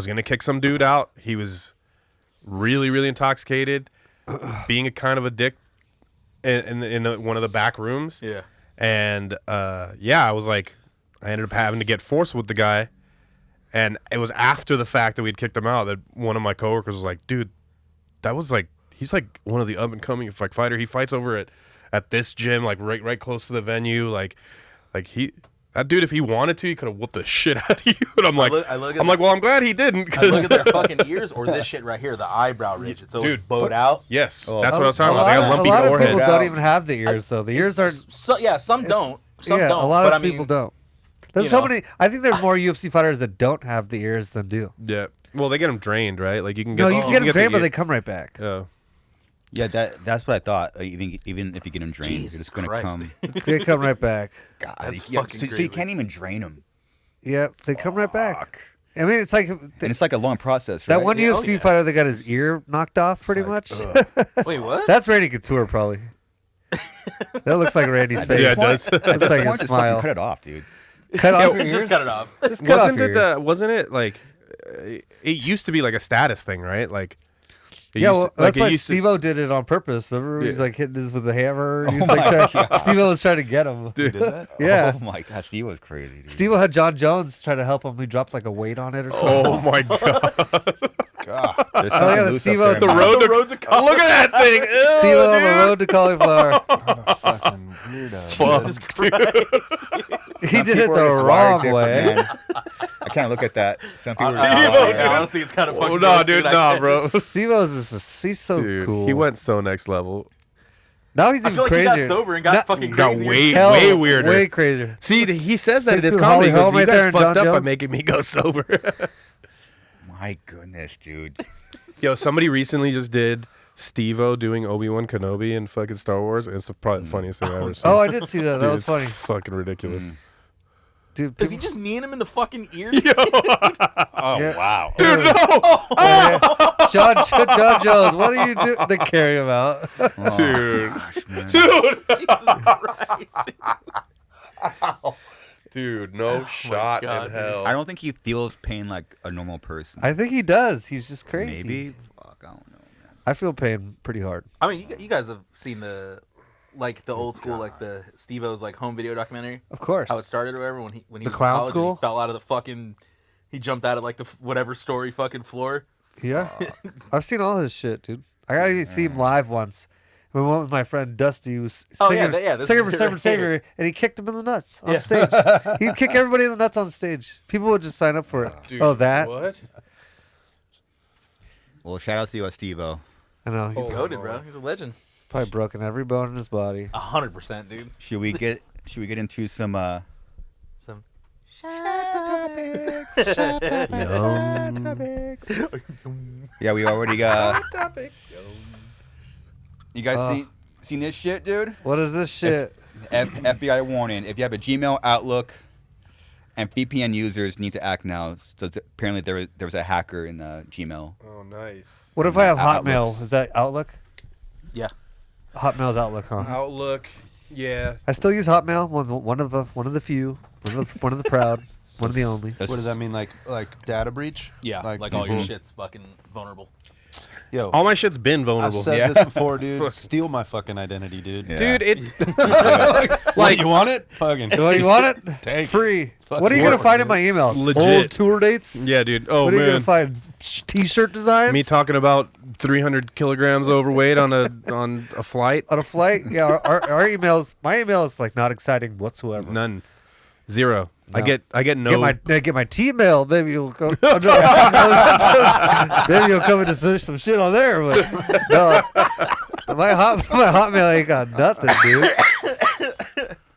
gonna kick some dude out. He was really intoxicated, being a kind of a dick in one of the back rooms. Yeah. And I was like, I ended up having to get forced with the guy, and it was after the fact that we'd kicked him out that one of my coworkers was like, dude, that was like he's like one of the up and coming fighter. He fights over at this gym, like right close to the venue, like he That dude, if he wanted to, he could have whooped the shit out of you. And I'm like, well, I'm glad he didn't. I look at their fucking ears or this shit right here, the eyebrow ridge. It's always bowed out. Yes, that's what I was talking about. They got lumpy a lot foreheads. of people don't even have the ears, though. The ears aren't. Some don't. Some don't. A lot but of people don't. There's so many. I think there's more UFC fighters that don't have the ears than do. Yeah. Well, they get them drained, right? Like you can get. No, you can get them drained, but they come right back. Oh. Yeah, that's what I thought. Even if you get them drained, it's going to come. They come right back. God, That's so crazy. you can't even drain them. Yeah, they come right back. I mean, it's like And it's like a long process, right? that one UFC fighter that got his ear knocked off, pretty much. Wait, what? That's Randy Couture, probably. That looks like Randy's face. Yeah, it does. Looks like a Just smile. fucking cut it off, dude. Cut off your Just ears? cut it off. Just cut off your ears. Wasn't it like it used to be like a status thing, right? Like Yeah, well, that's why to- Steve-O did it on purpose. Remember, he's Yeah. like hitting this with a hammer. He's like Steve-O was trying to get him. Dude. Did that? Yeah. Oh my God, Steve was crazy. Dude. Steve-O had John Jones try to help him. He dropped like a weight on it or something. Oh my god! God. There's Oh, something yeah, loose up Steve-O- there, the man. road to Look at that thing. Ew, Steve-O on the dude. road to Cauliflower. What a fucking weirdo. Jesus Christ. He Some did it people the are just wired wrong different, way. man. I can't look at that. Some people are Honestly, it's kind of fucking no, gross, dude, I nah, guess. bro. Steve-O's he's so Dude, cool. he went so next level. Now he's I even feel like crazier. he got sober and got fucking Got crazier. way Hell, way weirder. Way crazier. See, he says that in He's his doing comedy. Holly Holm He right goes, there you and guys fucked John up by Jones." making me go sober. My goodness, dude. Yo, somebody recently just did Steve-O doing Obi-Wan Kenobi in fucking Star Wars. It's probably the funniest thing I've ever seen. Oh, I did see that. That Dude, was it's funny. fucking ridiculous. Dude, Is he just kneeing him in the fucking ear? Oh Yeah. wow. Dude, no! John Jones, what are you doing? They carry him out. Dude. Jesus Christ. Dude, no shot God, in hell. I don't think he feels pain like a normal person. I think he does. He's just crazy. Maybe. Fuck, I don't know, man. I feel pain pretty hard. I mean, you guys have seen the old school, like the Steve-O's like home video documentary. Of course. How it started or whatever when he was clown in college school? and he fell out of the fucking. He jumped out of like the whatever story fucking floor. Yeah. I've seen all his shit, dude. I gotta even see him live once. We went with my friend Dusty, who was Oh, singing, this singing is for it Seven right Savior, here. and he kicked him in the nuts on stage. He'd kick everybody in the nuts on stage. People would just sign up for it. Dude, oh, that? What? Well, shout out to you, Steve-O. I know. He's Goated, bro. He's a legend. probably broken every bone in his body. 100%, dude. Should we get into some Some. Yeah, we already got You guys seen this shit, dude? What is this shit? FBI warning. If you have a Gmail, Outlook, and VPN users need to act now. So apparently there was a hacker in Gmail. Oh, nice. What if I have Outlook. Hotmail? Is that Outlook? Yeah. Hotmail's Outlook, huh? Outlook. Yeah. I still use Hotmail. One of the few. One of the proud. One of the only. What does that mean? Like data breach? Yeah. Like all your shit's fucking vulnerable. Yo, All my shit's been I've vulnerable. said this before, dude. Steal my fucking identity, dude. Yeah. Dude, it. Like you want it? Fucking. Do you want it? Take it. Free. Fucking What are you gonna work, find in dude. my email? Legit. Old tour dates. Yeah, dude. Oh, What are you gonna man. find? T-shirt designs. Me talking about 300 kilograms overweight on a flight? on a flight. Yeah, our emails. My email is like not exciting whatsoever. None. Zero. No. I get no. Get my T-mail. Maybe you'll come. Maybe you'll come and search some shit on there. But no, my Hotmail ain't got nothing, dude.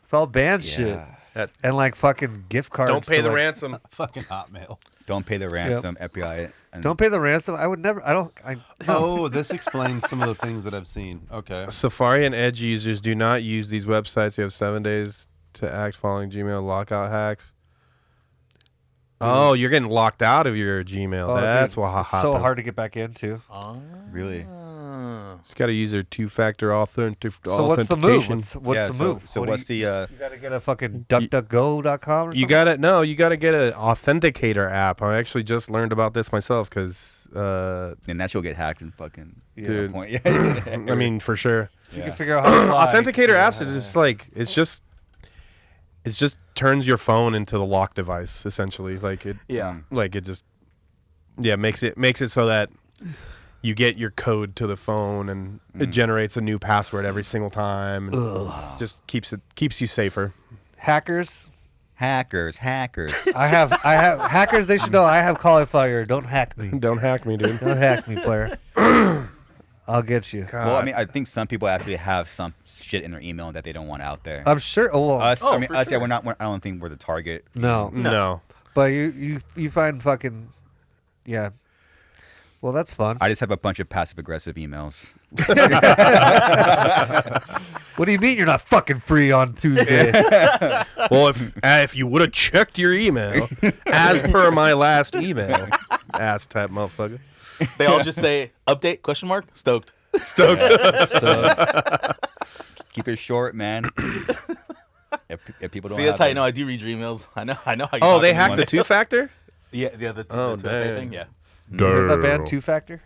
It's all banned shit That- and like fucking gift cards. don't pay to, the like, ransom. Fucking Hotmail. Don't pay the ransom, FBI. And Don't pay the ransom. I would never. I don't. I Oh, this explains some of the things that I've seen. Okay. Safari and Edge users do not use these websites. You have 7 days to act following Gmail lockout hacks. Oh, you're getting locked out of your Gmail. Oh, That's dude, what it's so hard to get back into. Really? It's got to use their two-factor authentication. So what's the move? What's the so, move? So What do what's you, the you gotta get a fucking duckduckgo.com or something? You gotta get an authenticator app. I actually just learned about this myself because, and that you'll get hacked and fucking Dude. point. Yeah. I mean, for sure. You can figure out how to fly. Authenticator apps is just like it just turns your phone into the lock device essentially. Like it makes it so that you get your code to the phone and it generates a new password every single time. And just keeps you safer. Hackers Hackers. I have hackers. They should know I have cauliflower. Don't hack me. Don't hack me, dude. Don't hack me, player. I'll get you. God. Well, I mean, I think some people actually have some shit in their email that they don't want out there. I'm sure. Oh, well, Us, I mean, for us, yeah, sure. I don't think we're the target. no. But you find fucking, yeah. Well, that's fun. I just have a bunch of passive aggressive emails. What do you mean you're not fucking free on Tuesday? Well, if you would have checked your email, as per my last email, ass type motherfucker. They all just say update ? Stoked. Stoked. Keep it short, man. if people don't See, have that's how you it. know I do read your emails. I know how you Oh, talk they to me hacked when the it- two-factor? Yeah, the Oh, 2FA thing. dang. Yeah, That band Two Factor,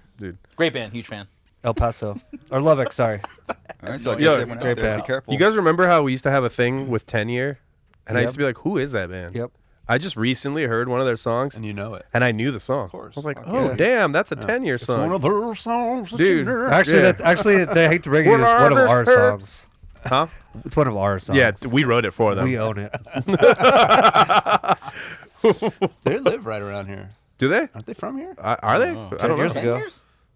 great band, huge fan. El Paso or Lubbock. Sorry. All right, so I Yo, guess everyone great out there, band. be careful. You guys remember how we used to have a thing with 10 Year? And I Yep. used to be like, who is that band? Yep. I just recently heard one of their songs, And you know it. and I knew the song. Of course. I was like, Fuck oh, yeah. damn, that's a 10-year song. One of their songs, that Dude. you hear. Actually, Yeah. they hate to break it. It's one of our songs. Huh? It's one of our songs. Yeah, we wrote it for them. we own it. They live right around here. Do they? Aren't they from here? Are they? I 10 don't years know. ago.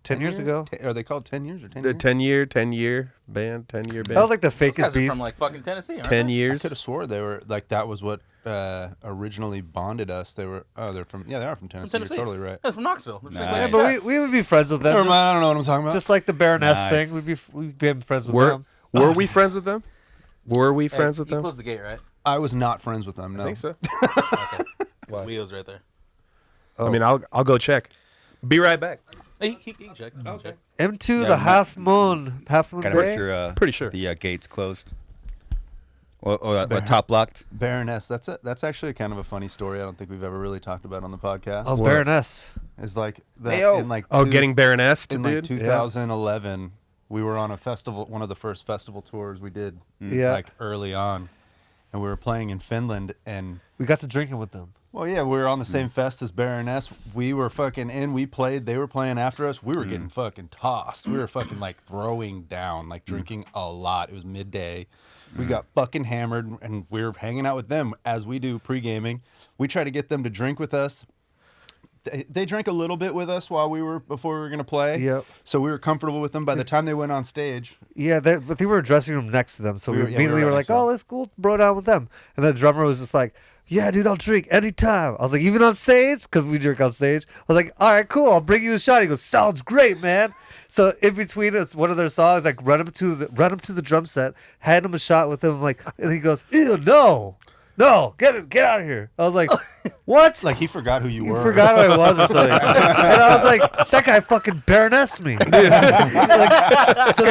10 years ago. Are they called 10 years or 10 The years? 10-year band, 10-year band. That was like the Those fakest guys are beef. from like fucking Tennessee, aren't 10 they? I years. could have swore they were like that was what originally bonded us. They were they're from they are from Tennessee. Tennessee. You're totally right. Yeah, from Knoxville. They're Nice. like, Yeah, but we would be friends with them. Never Just, mind, I don't know what I'm talking about. just like the Baroness Nice. thing. We'd be friends with Were them. were we friends with them? Were we Hey, friends with you them? closed the gate, right? I was not friends with them. No, I think so. Okay. Leo's right there. I mean, I'll go check. Be right back. Hey, he can check. Okay. Into Yeah, the we- half moon Gotta make day. sure Pretty sure. the gate's closed. Or top locked. Baroness. That's actually kind of a funny story. I don't think we've ever really talked about on the podcast. Oh, What? Baroness. It's like that Heyo. in like Oh, getting Baroness, in dude. like 2011. We were on a festival, one of the first festival tours we did, Yeah. like early on, and we were playing in Finland. And We got to drinking with them. well, yeah, we were on the same fest as Baroness. We were fucking in. We played. They were playing after us. We were getting fucking tossed. We were fucking like throwing down, like drinking a lot. It was midday. We got fucking hammered, and we were hanging out with them as we do pre-gaming. We tried to get them to drink with us. They drank a little bit with us before we were gonna play. Yep. So we were comfortable with them. By the time they went on stage, Yeah, but they were in a dressing room next to them, so We we were- yeah, we immediately were were right like, next to "Oh, them. let's go bro down with them." And the drummer was just like, "Yeah, dude, I'll drink anytime." I was like, "Even on stage?" Because we drink on stage. I was like, "All right, cool. I'll bring you a shot." He goes, "Sounds great, man." So in between, it's one of their songs. Like run him to the drum set, hand him a shot with him. Like, and he goes, "Ew, no, get out of here." I was like, "What?" like he forgot who you You were. forgot who I was or something. And I was like, that guy fucking Baronessed me. Like, so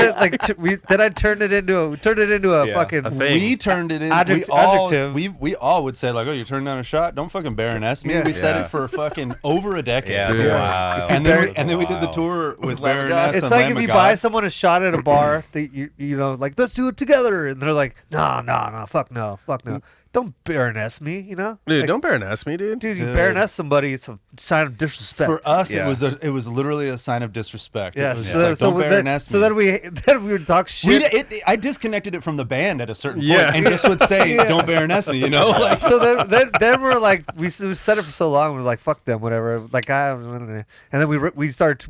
then I turned it into a Yeah, fucking a thing. We turned it in. Adjective. We all would say like, "Oh, you turned down a shot. Don't fucking Baroness me." Yeah. We said Yeah. it for fucking over a decade. Yeah. Dude. Wow. And then we did the tour with Lamb of God. Baroness. It's and like Lamb if of you God. buy someone a shot at a bar, you know, like, let's do it together, and they're like, no, fuck no. Don't Baroness me, you know? Dude, Like, don't Baroness me, dude. Dude, you Dude. Baroness somebody, it's a sign of disrespect. For us, Yeah. it was literally a sign of disrespect. Yeah, It was so, just like, so don't then, Baroness so me. then we would talk shit. I disconnected it from the band at a certain Yeah. point and just would say, "Don't Baroness me," you know? Like, So then we're like, we said it for so long, we're like, fuck them, whatever. Like and then we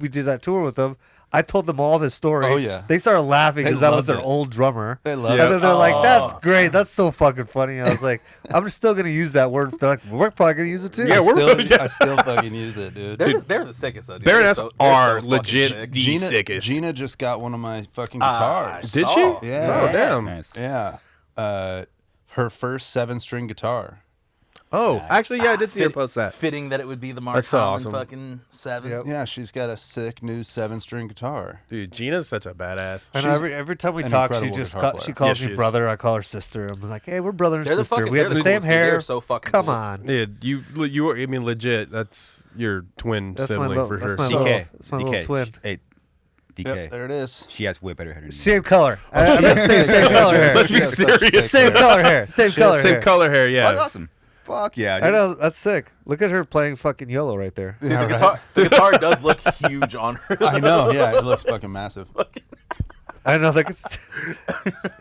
did that tour with them. I told them all this story. Oh, yeah. They started laughing They because that was loved their it. old drummer. They And loved then it. they're like, "That's great. That's so fucking funny." I was like, "I'm still gonna use that word." They're like, "We're probably gonna use it too." Yeah, I still fucking use it, dude. They're the sickest though. Dude. Baroness They're are fucking legit sick. the sickest. Gina just got one of my fucking Ah, guitars. Did saw. she? Yeah. Oh, damn. Nice. Yeah. Her first 7-string guitar. Oh, actually, yeah, I did see her post that. Fitting that it would be the Mark That's so Collin awesome. fucking 7. Yep. Yeah, she's got a sick new 7-string guitar. Dude, Gina's such a badass. And She's every time we an talk, she incredible just guitar she player. calls Yeah, she me is. brother. I call her sister. I'm like, "Hey, we're brother and They're the sister. fucking- We have they're the the same coolest, dude. hair." They're so fucking Come cool. on. Dude, I mean, legit. That's your twin That's my sibling little- for that's sure. my DK. little- that's my little DK. twin. Hey, DK. Yep, there it is. She has way better hair than you. Same color. I meant to say same color hair. Let's be She has such serious. sick Same hair. color hair. Same color Same hair. color hair, Oh, yeah. that's awesome. Fuck yeah, dude. I know, that's sick. Look at her playing fucking YOLO right there. Dude, Yeah, the right. guitar does look huge on her. I know, yeah, it looks fucking massive. I know, like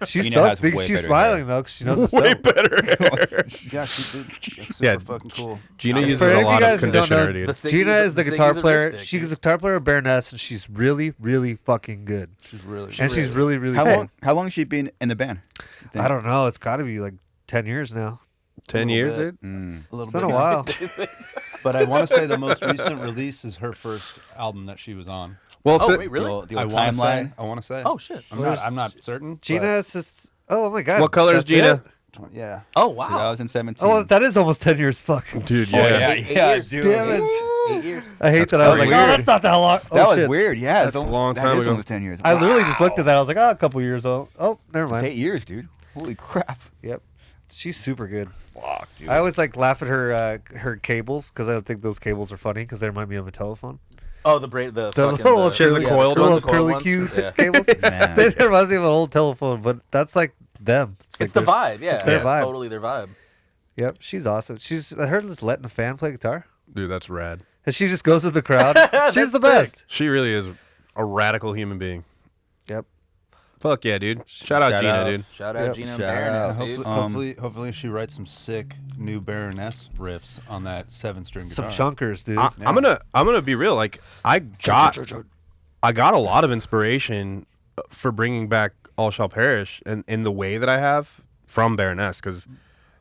she's Gina has stoked. Think way she's better smiling hair. though, 'cause she knows it's Way dope. better hair. Yeah, she did. It's super Yeah. fucking cool. Gina For uses any a of you lot guys of who don't know, conditioner, dude. The Siggy's- Gina is the Siggy's guitar a player. lipstick, She's dude. a guitar player of Baroness, and she's really, really fucking good. She's really. And she's is. really, really How cool. long? How long has she been in the band? I don't know. It's got to be like 10 years now. 10 little years, bit. dude. a little It's been a while. But I want to say the most recent release is her first album that she was on. Well, Oh so, wait, really? The I old want to say. timeline. I want to say. Oh shit. I'm not certain. Gina is just. Oh my god. what color is That's Gina? it? Yeah. Oh wow. 2017. Oh, that is almost 10 years. Fuck. Dude, Oh, yeah. yeah, Eight yeah, years. dude. Damn it. 8 years. I hate That's that. I was like, weird. oh, that's not that long. Oh, That was shit. weird. Yeah, That's a long time That is ago. almost 10 years. I literally just looked Wow. at that. I was like, oh, a couple years old. Oh, never It's mind. 8 years, dude. Holy crap. Yep. She's super good. Fuck, dude. I always like laugh at her cables because I don't think those cables are funny because they remind me of a telephone. Oh, the The fucking little She has the coiled little ones? curly ones. Q Yeah. cables. Man. They reminds me of an old telephone, but that's like them. It's like the there's- vibe, yeah. it's their It's vibe. totally their vibe. Yep, she's awesome. I heard just letting a fan play guitar, Dude, that's rad. and she just goes with the crowd. She's the That's best. She really is a radical human being. Yep. Fuck yeah, dude. Shout out Shout Gina, out. dude. Shout out Yep. Gina and Shout Baroness, out. dude. Hopefully she writes some sick new Baroness riffs on that 7-string guitar. Some chunkers, dude. I'm gonna be real. Like I got a lot of inspiration for bringing back All Shall Perish, and in the way that I have from Baroness, because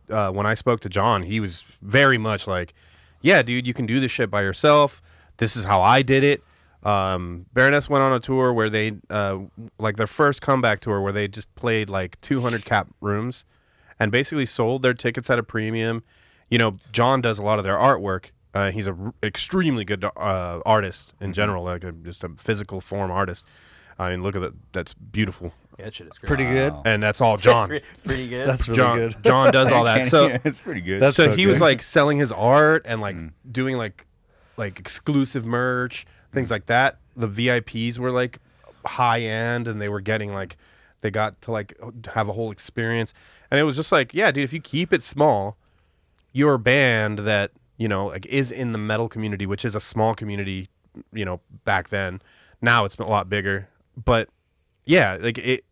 when I spoke to John, he was very much like, "Yeah, dude, you can do this shit by yourself. This is how I did it." Baroness went on a tour where they, like their first comeback tour, where they just played like 200 cap rooms, and basically sold their tickets at a premium. You know, John does a lot of their artwork. He's a extremely good artist in general, like just a physical form artist. I mean, look at that. That's beautiful. Yeah, that shit is great. Pretty good. And that's all John. Pretty good. That's really John, good. John does all that. So, Yeah, it's pretty good. That's so so he was good. like selling his art and like doing like exclusive merch, things like that. The VIPs were like high end, and they were getting like they got to like have a whole experience. And it was just like, yeah, dude, if you keep it small, you're a band that, you know, like is in the metal community, which is a small community, you know, back then. Now it's a lot bigger. But yeah, like it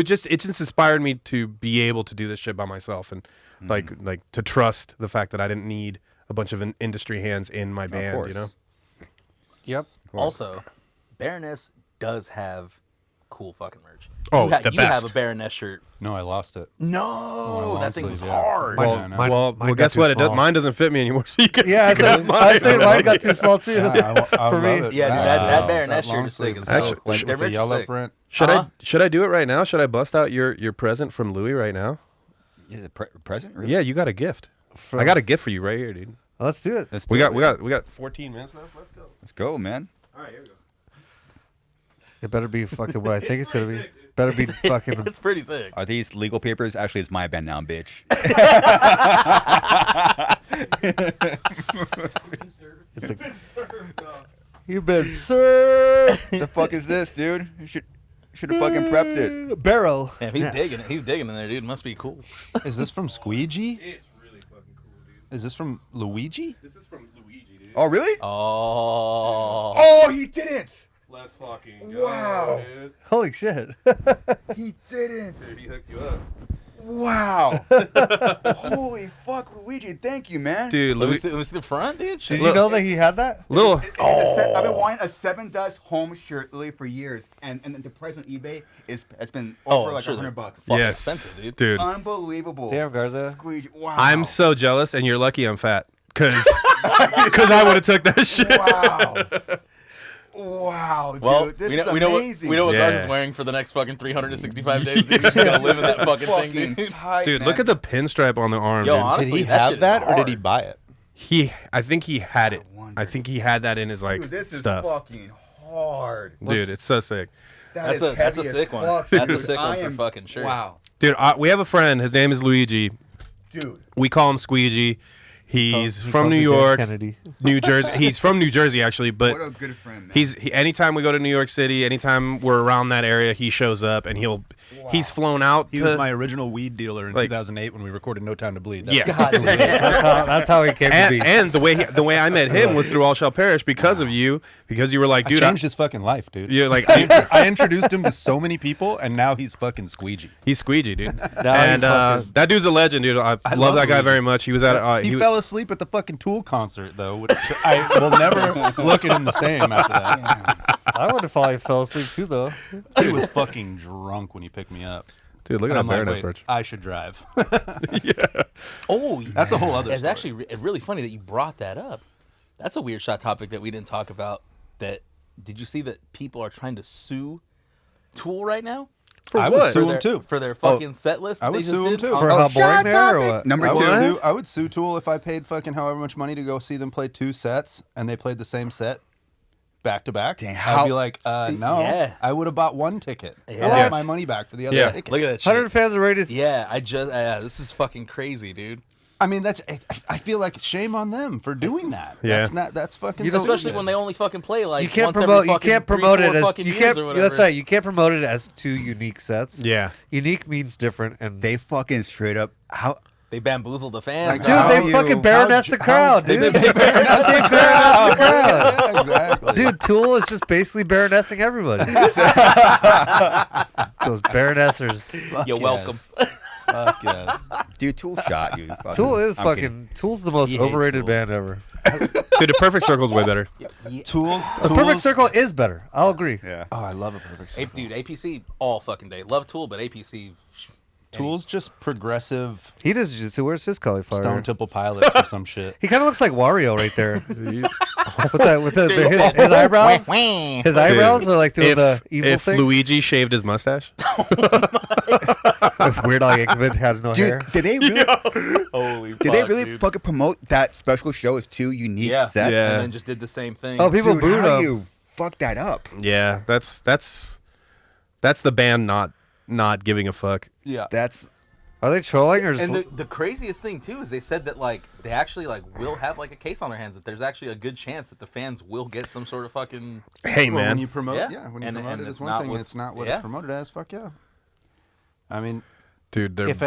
just inspired me to be able to do this shit by myself, and like to trust the fact that I didn't need a bunch of industry hands in my band, course. you know. Yep. Also, Baroness does have cool fucking merch. Oh, you, the you have best. a Baroness shirt. No, I lost it. No, I that thing honestly was did. hard. Mine- Well, mine- well, mine got guess too what? small. Mine doesn't fit me anymore. So you can, Yeah, you can have I said mine got too small too. I For love me. it. Yeah, dude, that Baroness that shirt long is sick sleeve as is hell. dope. Like, With their the merch is yellow sick. print. Should I do it right now? Should I bust out your present from Louis right now? Is it present? Really? Yeah, you got a gift. I got a gift for you right here, dude. Let's do it. Let's We do got it. we got 14 minutes left. Let's go. Let's go, man. All right, here we go. It better be fucking what I think it's gonna be. Better be fucking. It's pretty sick. Are these legal papers? Actually, it's my band now, bitch. It's a. You've been served. the fuck is this, dude? You should have fucking prepped it. Barrow. Damn, he's Yes. digging it. He's digging in there, dude. Must be cool. Is this from Squeegee? It's really fucking cool, dude. Is this from Luigi? This is from Luigi, dude. Oh, really? Oh. Oh, he didn't. Let's fucking go, Wow. dude. Holy shit. He didn't. Dude, he hooked you up. Wow. Holy fuck, Luigi. Thank you, man. Dude, Let me Louis, see the front, dude. Did you know that he had that? little. I've been wanting a 7 Dust home shirt literally for years, and the price on eBay has been over like sure. $100. Fucking Yes, expensive, dude. dude. Unbelievable. Damn, Garza. Squeegee. Wow. I'm so jealous, and you're lucky I'm fat, cause I would have took that shit. Wow. Wow, dude. Well, this we is know amazing. what Yeah. Garza's wearing for the next fucking 365 days. Dude. He's just gonna live in that fucking thing, dude. tight, Dude, man. look at the pinstripe on the arm, Yo, dude. honestly, Did he that shit have is that, or did he hard. buy it? I think he had it. wonder. I think he had that in his like Dude, this is stuff. fucking hard. Dude, it's so sick. That's a heavy as sick one. fuck, That's a dude. sick one I for am- fucking sure. Wow. Dude, we have a friend. His name is Luigi. Dude. We call him Squeegee. He's He from calls New me Dan York, Kennedy. New Jersey. He's from New Jersey actually, but What a good friend, man. anytime we go to New York City, anytime we're around that area, he shows up and he's flown out. He was my original weed dealer in like- 2008 when we recorded No Time to Bleed. Yeah. That's how he came to be. and the way I met him was through All Shall Perish because of you, because you were like, I dude, changed his fucking life, dude. you're like, I introduced him to so many people, and now he's fucking squeegee. he's squeegee, dude. Now And he's fucking- that dude's a legend, dude. I love love that guy Luigi. very much. He was at He fell asleep at the fucking Tool concert, though. Which I will never look at him the same after that. I would have probably fell asleep too, though. He was fucking drunk when he picked me up. dude, look at And that I'm like, Baroness wait, merch. I should drive. Oh, That's a whole other It's story. actually really funny that you brought that up. That's a weird shot topic that we didn't talk about. Did you see that people are trying to sue Tool right now? I what? would sue For him their- too. for their fucking set list. I they would just sue 'em did? too. For Oh, how boring they are, or what? Number I two. would sue Tool if I paid fucking however much money to go see them play 2 sets and they played the same set back to back. Damn, I'd how- be like, no, Yeah. I would have bought 1 ticket. Yeah. I want Yes. my money back for the other Yeah. ticket. Look at that shit. 100 fans are rated. Yeah, this is fucking crazy, dude. I mean, I feel like shame on them for doing that. Yeah. That's fucking Especially stupid. when they only fucking play like You can't once promote. every You fucking can't 3, promote 4 it as fucking you years can't. or whatever. That's right. You can't promote it as 2 unique sets. Yeah. Unique means different, and They fucking straight up. How? They bamboozled the fans. Like, dude, how they you- fucking how Baroness ju- the crowd, how- dude. They Baroness the crowd. Yeah, exactly. Dude, Tool is just basically Baronessing everybody. Those Baronessers. Fuck You're yes. welcome. Fuck yes. Dude, Tool shot you. Tool is I'm fucking. kidding. Tool's the most He hates overrated Tool. band ever. Dude, the Perfect Circle's way better. Tools. The Perfect Circle is better. I'll agree. Yeah. Oh, I love a perfect circle. Dude, APC all fucking day. Love Tool, but APC. Tools just progressive He does jiu-jitsu. Where's his cauliflower? Stone Temple Pilots or some shit. He kind of looks like Wario right there. with his eyebrows. His eyebrows are like doing the evil if thing. Luigi shaved his mustache, If Weird Al Yankovic had no Dude, hair. did they really? Holy Did they really fucking promote that special show as 2 unique Yeah. sets? Yeah. And then just did the same thing. Oh, people Dude, booed how him. do you fuck that up? yeah, that's the band not giving a fuck. Yeah. That's Are they trolling or? And the craziest thing too is they said that like they actually like will have like a case on their hands that there's actually a good chance that the fans will get some sort of fucking Hey Well, when man, you promote, Yeah. when you And- promote and it it's as one not thing, what's- it's not what yeah. it's promoted as. Fuck yeah. I mean, dude, they're if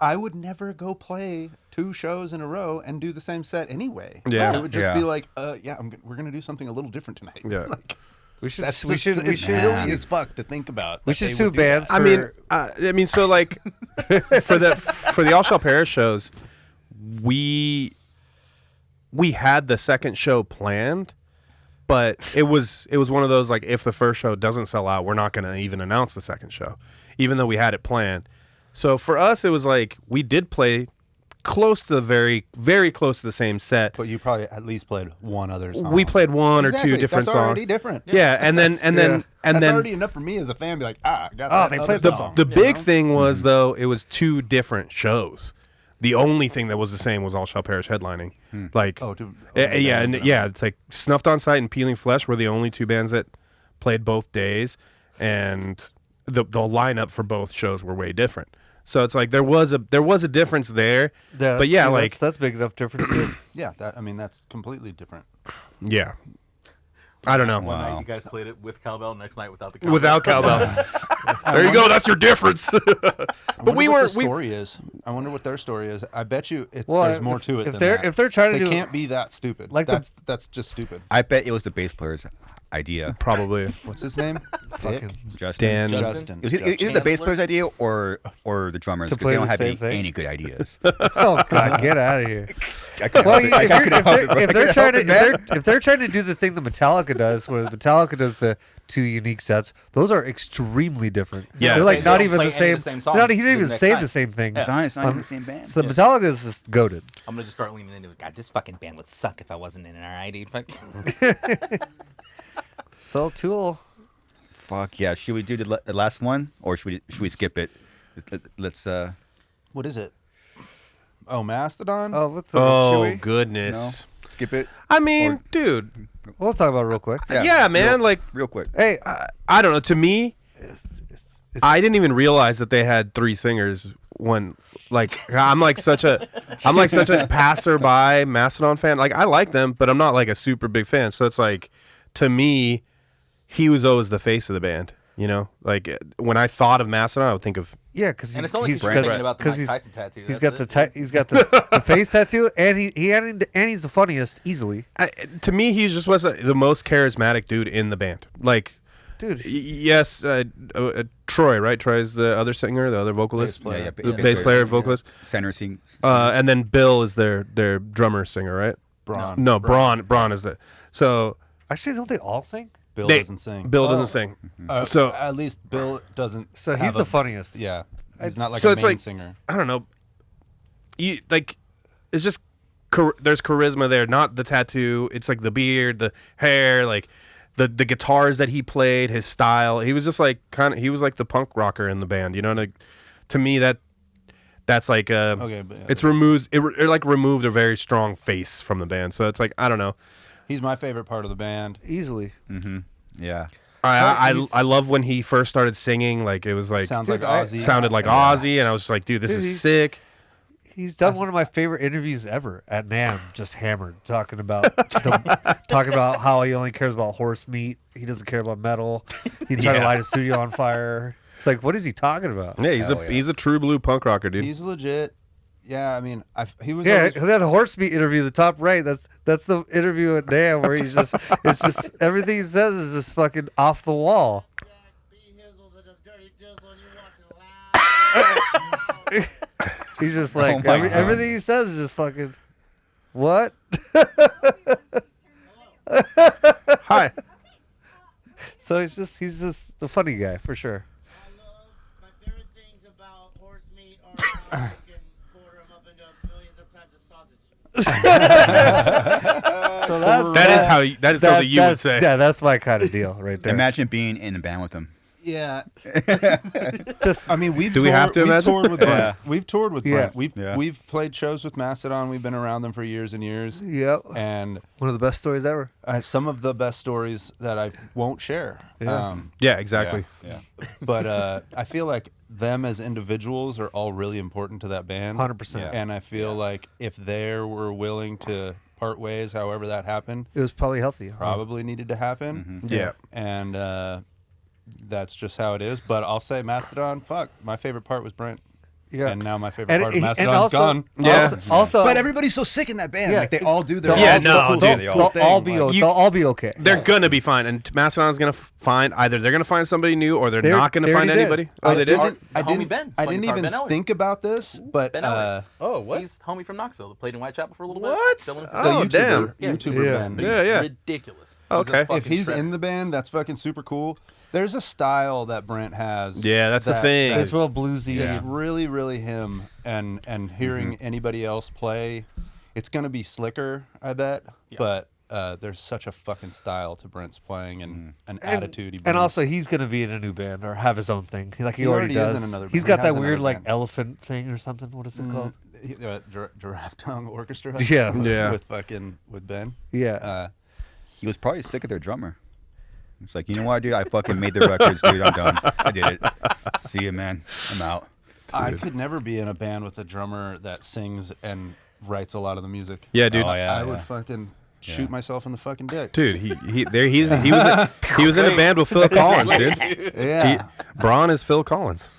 I would never go play 2 shows in a row and do the same set anyway. Yeah. It would just Yeah. be like, we're gonna do something a little different tonight. Yeah. Like, we should. that's We should. We it's should. silly as fuck to think about. We that should they sue would do that. bands. I mean, so like for the All Shall Perish shows, we had the second show planned, but it was one of those like if the first show doesn't sell out, we're not going to even announce the second show, even though we had it planned. So for us, it was like we did play close to the very close to the same set. But you probably at least played one other song. We played one or Exactly. two different That's songs. already different. Yeah, and then That's then already enough for me as a fan. Be like, I got Oh, that they other played the- song. the You big know? thing was though it was 2 different shows. The only thing that was the same was All Shall Perish headlining. Like, Oh, two- yeah, only yeah, bands and that- yeah, it's like Snuffed on Sight and Peeling Flesh were the only 2 bands that played both days, and the lineup for both shows were way different. So it's like there was a difference there, but yeah, see, like that's big enough difference too. Yeah, that's completely different. yeah, I don't know. One Wow. night you guys played it with cowbell, next night without the cowbell. Without cowbell, there you go. That's your difference. But we what weren't. the story is. I wonder what their story is. I bet you Well, there's more to it. if than they're- that. if they're trying to they do- can't be that stupid. Like that's just stupid. I bet it was the bass player's idea. Probably What's his name? Fucking- Dick? Justin. Dan. Justin. Is it the bass Chancellor? player's idea or the drummers? To Because play they don't the have same thing? any good ideas. Oh God, get out of here! I couldn't Well, help it. I couldn't help it, bro. I if couldn't they're trying to help it, man. if they're trying to do the thing that Metallica does, where Metallica does the 2 unique sets, those are extremely different. Yeah. they're like They not don't even play the any same. of the same songs He didn't the even next say night. the same thing. It's not even the same band. So Metallica is just goaded. I'm gonna just start leaning into it. God, this fucking band would suck if I wasn't in it. All right, dude. Fuck. So Tool. Fuck yeah! Should we do the last one, or should we skip it? Let's. What is it? Oh, Mastodon. Oh, let's oh should we? goodness. skip it. I mean, Or- dude. We'll talk about it real quick. Yeah, man. Like, Real quick. Hey, I don't know. To me, I didn't even realize that they had 3 singers when I'm like such a passerby Mastodon fan. Like I like them, but I'm not like a super big fan. So it's like to me, he was always the face of the band. You know, like when I thought of Mastodon, I would think of because And it's only he's because about the Mike Tyson tattoo. He's That's got it. he's got the face tattoo, and he's the funniest easily. to me, he just was the most charismatic dude in the band. Like, Dude, yes, Troy, right? Troy's the other singer, the other vocalist, the bass player, vocalist. Center scene. And then Bill is their drummer singer, right? Braun. No, Braun is the. So actually, don't they all sing? Bill they- doesn't sing. Bill doesn't sing. So at least Bill doesn't. So he's have the funniest. Yeah, he's not like so a it's main like- singer. I don't know. You like, it's just there's charisma there, not the tattoo. It's like the beard, the hair, like the guitars that he played, his style. He was just like he was like the punk rocker in the band. You know, like to me that's like Okay, but it's removed. It like removed a very strong face from the band. So it's like I don't know. he's my favorite part of the band. Easily. Yeah. I love when he first started singing. Like it was like Sounds Dude, like Ozzy. sounded like Ozzy, and I was just like, dude, this Dude, is he's- sick. He's done one of my favorite interviews ever at NAMM, just hammered, talking about how he only cares about horse meat. He doesn't care about metal. He tried to light a studio on fire. It's like, what is he talking about? Yeah, he's a true blue punk rocker, dude. He's legit. Yeah, I mean, he was. Yeah, always- the horse meat interview, the top right. That's the interview at NAMM where he's just it's just everything he says is just fucking off the wall. He's just like my God. everything he says is just fucking what? Hi. So he's just the funny guy for sure. My favorite things about horse meat are how you can quarter them up into millions of types of sausage. So That is something you would say. Yeah, that's my kind of deal right there. Imagine being in a band with him. yeah. Just I mean, Do we have to we've imagine? toured with Brent. We've toured with Yeah. Brent. Yeah. We've played shows with Mastodon. We've been around them for years and years. yep. And One of the best stories ever. some of the best stories that I won't share. Yeah. Yeah, exactly. Yeah. But I feel like them as individuals are all really important to that band. 100%. And I feel like if they were willing to part ways, however that happened, It was probably healthy. huh? probably needed to happen. Yeah. And that's just how it is. But I'll say Mastodon, fuck. My favorite part was Brent. Yeah. And now my favorite part of and Mastodon's also, gone. Yeah. Also, But everybody's so sick in that band. Yeah. Like they all do their Yeah, own no, cool, dude, cool they'll thing. all be Like, they'll all be okay. They're gonna be fine, and Mastodon's gonna find either they're gonna find somebody new or they're They not gonna already find did. anybody. Oh, I they did. didn't, The homie Ben. I Playing didn't guitar, Ben even Elliott. think about this, but Ben Elliott. Oh, what? He's homie from Knoxville that played in Whitechapel for a little bit. What? Chilling. the Oh, YouTuber, damn. Yeah. YouTuber Yeah. Ben. He's Yeah. ridiculous. Okay. If he's in the band, that's fucking super cool. There's a style that Brent has. Yeah, that's the thing. that- It's real bluesy. It's really, really him. And hearing anybody else play, it's gonna be slicker, I bet. Yeah. But there's such a fucking style to Brent's playing and an attitude. He And brings. also, he's gonna be in a new band or have his own thing. Like he He already already is does. in another He's band. got He has that weird another like band. elephant thing or something. What is it called? Giraffe Tongue Orchestra. Yeah. Yeah. with Ben. Yeah. He was probably sick of their drummer. It's like, you know what, dude? I fucking made the records, dude. I'm done. I did it. See you, man. I'm out. I could never be in a band with a drummer that sings and writes a lot of the music. Yeah, dude. Oh, yeah, I would yeah. fucking shoot myself in the fucking dick. Dude, he was in a band with Phil Collins, dude. Yeah. Braun is Phil Collins.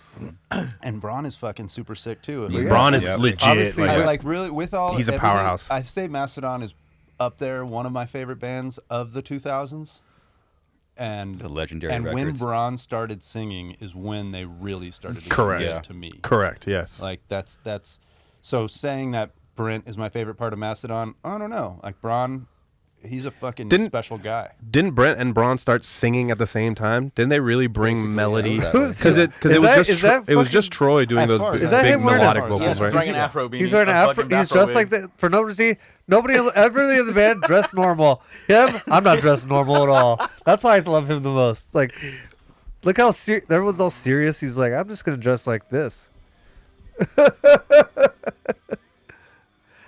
And Braun is fucking super sick too. Braun is Yeah. legit. Obviously, I Like, like really with all. He's a everything, powerhouse. I say Mastodon is up there, one of my favorite bands of the 2000s. And The legendary and when records. Braun started singing is when they really started to Correct. get Yeah. to me. correct. Yes. Like that's so saying that Brent is my favorite part of Mastodon. I don't know. Like Braun, he's a fucking Didn't- special guy. Didn't Brent and Braun start singing at the same time? Didn't they really bring Basically, melody? yeah. Who's- Because it Is was that- just is that it was fucking- just Troy doing As those far as big, Is that big him wearing a- melodic Yes, vocals, He's right? wearing an afro beanie. He's wearing an a afro. fucking He's dressed like that for no reason. Everybody in the band dressed normal. Him, I'm not dressed normal at all. That's why I love him the most. Like, look how everyone's all serious. He's like, I'm just gonna dress like this.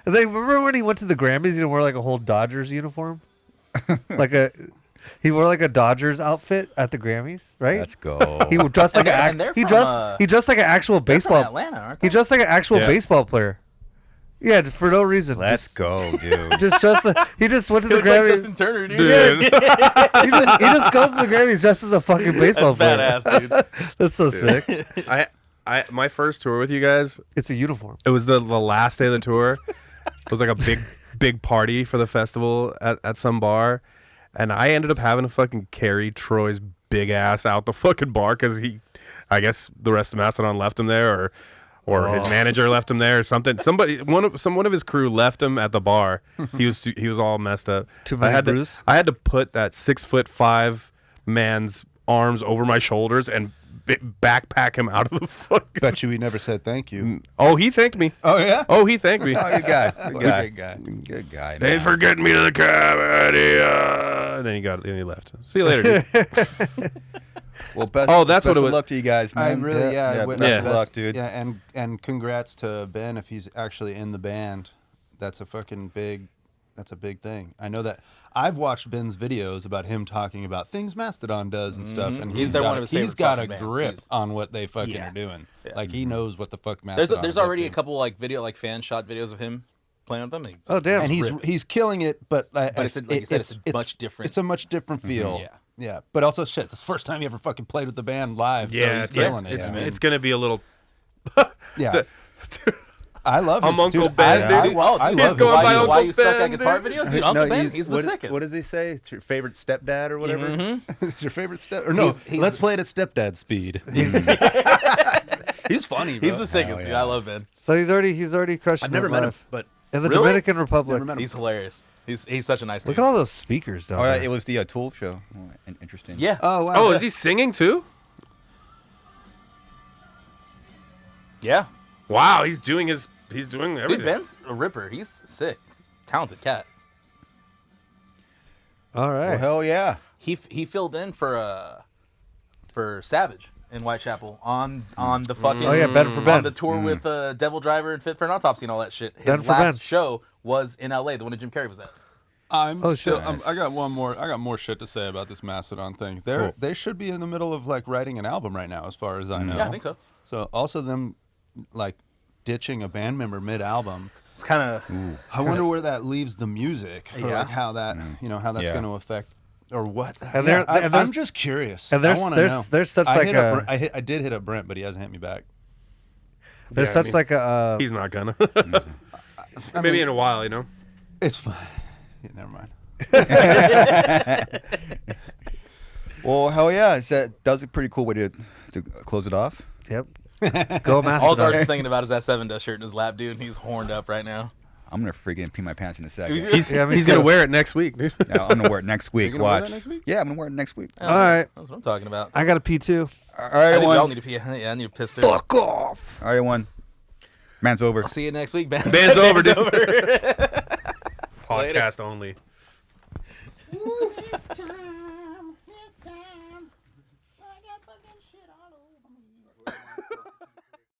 And then remember when he went to the Grammys? He didn't wear like a whole Dodgers uniform, like a. He wore like a Dodgers outfit at the Grammys, right? Let's go. He dressed like And they're he from, dressed he dressed like an actual They're from baseball. Atlanta, aren't He they? dressed like an actual Yeah. baseball player. Yeah, for no reason. Let's go, dude. Just he just went to He the looks like Grammys. Justin Turner, dude. Dude. he just goes to the Grammys dressed as a fucking baseball That's player. badass, dude. That's so sick. My first tour with you guys, It's a uniform. it was the last day of the tour. It was like a big party for the festival at some bar, and I ended up having to fucking carry Troy's big ass out the fucking bar because I guess the rest of Mastodon left him there, or his manager left him there, or something. One of his crew left him at the bar. He was all messed up. Too many brews? I had to put that 6'5" man's arms over my shoulders and backpack him out of the fucking. Bet you he never said thank you. Oh, he thanked me. Oh yeah. Oh, he thanked me. Oh, good guy. Good guy. Great guy. Good guy. Thanks man. for getting me to the comedy. And then he left. See you later, dude. Well, best. Oh, that's best what it of was. luck to you guys, I man. really Best Yeah. of luck, dude. Yeah, and congrats to Ben if he's actually in the band. That's a fucking big. That's a big thing. I know that I've watched Ben's videos about him talking about things Mastodon does and stuff, and They're one of his he's favorite got a fucking bands. grip He's- on what they fucking Yeah. are doing. Yeah. Like he knows what the fuck Mastodon. There's is up already to. a couple like fan shot videos of him playing with them. And Oh damn! and he's killing it, but it's like you said, it's much different. It's a much different feel. Yeah. Yeah, but also shit. It's the first time he ever fucking played with the band live. so he's killing it. It's gonna be a little. Yeah. I love I'm his, Uncle dude, Ben, I, dude. I, I He's love going his by videos. Uncle why you suck Ben, at guitar dude. video, dude? Uncle Ben, he's- he's the what, sickest. What does he say? It's your favorite stepdad or whatever? It's your favorite step? Or no, He's- let's play it at stepdad speed. He's funny, bro. He's the sickest, dude. I love Ben. So he's already crushing. I've never it met him, live. but in the Really? Dominican Republic. Never met him. He's hilarious. He's such a nice Look dude. at all those speakers down Oh, yeah, there. it was the Tool show. Oh, interesting. Yeah. Oh, wow. Oh, is he singing too? Yeah. Wow, he's doing everything. Dude, Ben's a ripper. He's sick. He's a talented cat. All right. Well, hell yeah. He filled in for Savage in Whitechapel on the fucking Oh, yeah, Ben for Ben. on the tour with Devil Driver and Fit for an Autopsy and all that shit. Ben His for last Ben. show was in LA, the one that Jim Carrey was at. I'm Oh, still. shit. I got more shit to say about this Mastodon thing. They should be in the middle of like writing an album right now, as far as I know. Yeah, I think so. So also them like ditching a band member mid-album. It's kind of I wonder where that leaves the music. Or Yeah. like how that how that's Yeah. going to affect or what. And Yeah, there- and there's- I'm just curious. and there's- I wanna there's- know. there's such I like hit a- up Brent- I did hit up Brent, but he hasn't hit me back. There's Yeah, I such mean- like a. He's not gonna. I Maybe mean, in a while, you know. it's fine. Yeah, never mind. Well, hell yeah. That was a pretty cool way to close it off. Yep. Go all Mastodon. Garza's thinking about is that 7 Dust shirt in his lap, dude. And he's horned up right now. I'm going to freaking pee my pants in a second. He's Yeah, me he's too. gonna wear it next week, dude. No, I'm going to wear it next week. gonna wear Watch. that next week? Yeah, I'm going to wear it next week. All right. That's what I'm talking about. I got a P2. All right, I think we all everyone. need to pee. Yeah, I need to piss too. Fuck off. All right, everyone. Man's over. I'll see you next week, man. Band's over, dude. Podcast only. It's time. I got fucking shit all over me.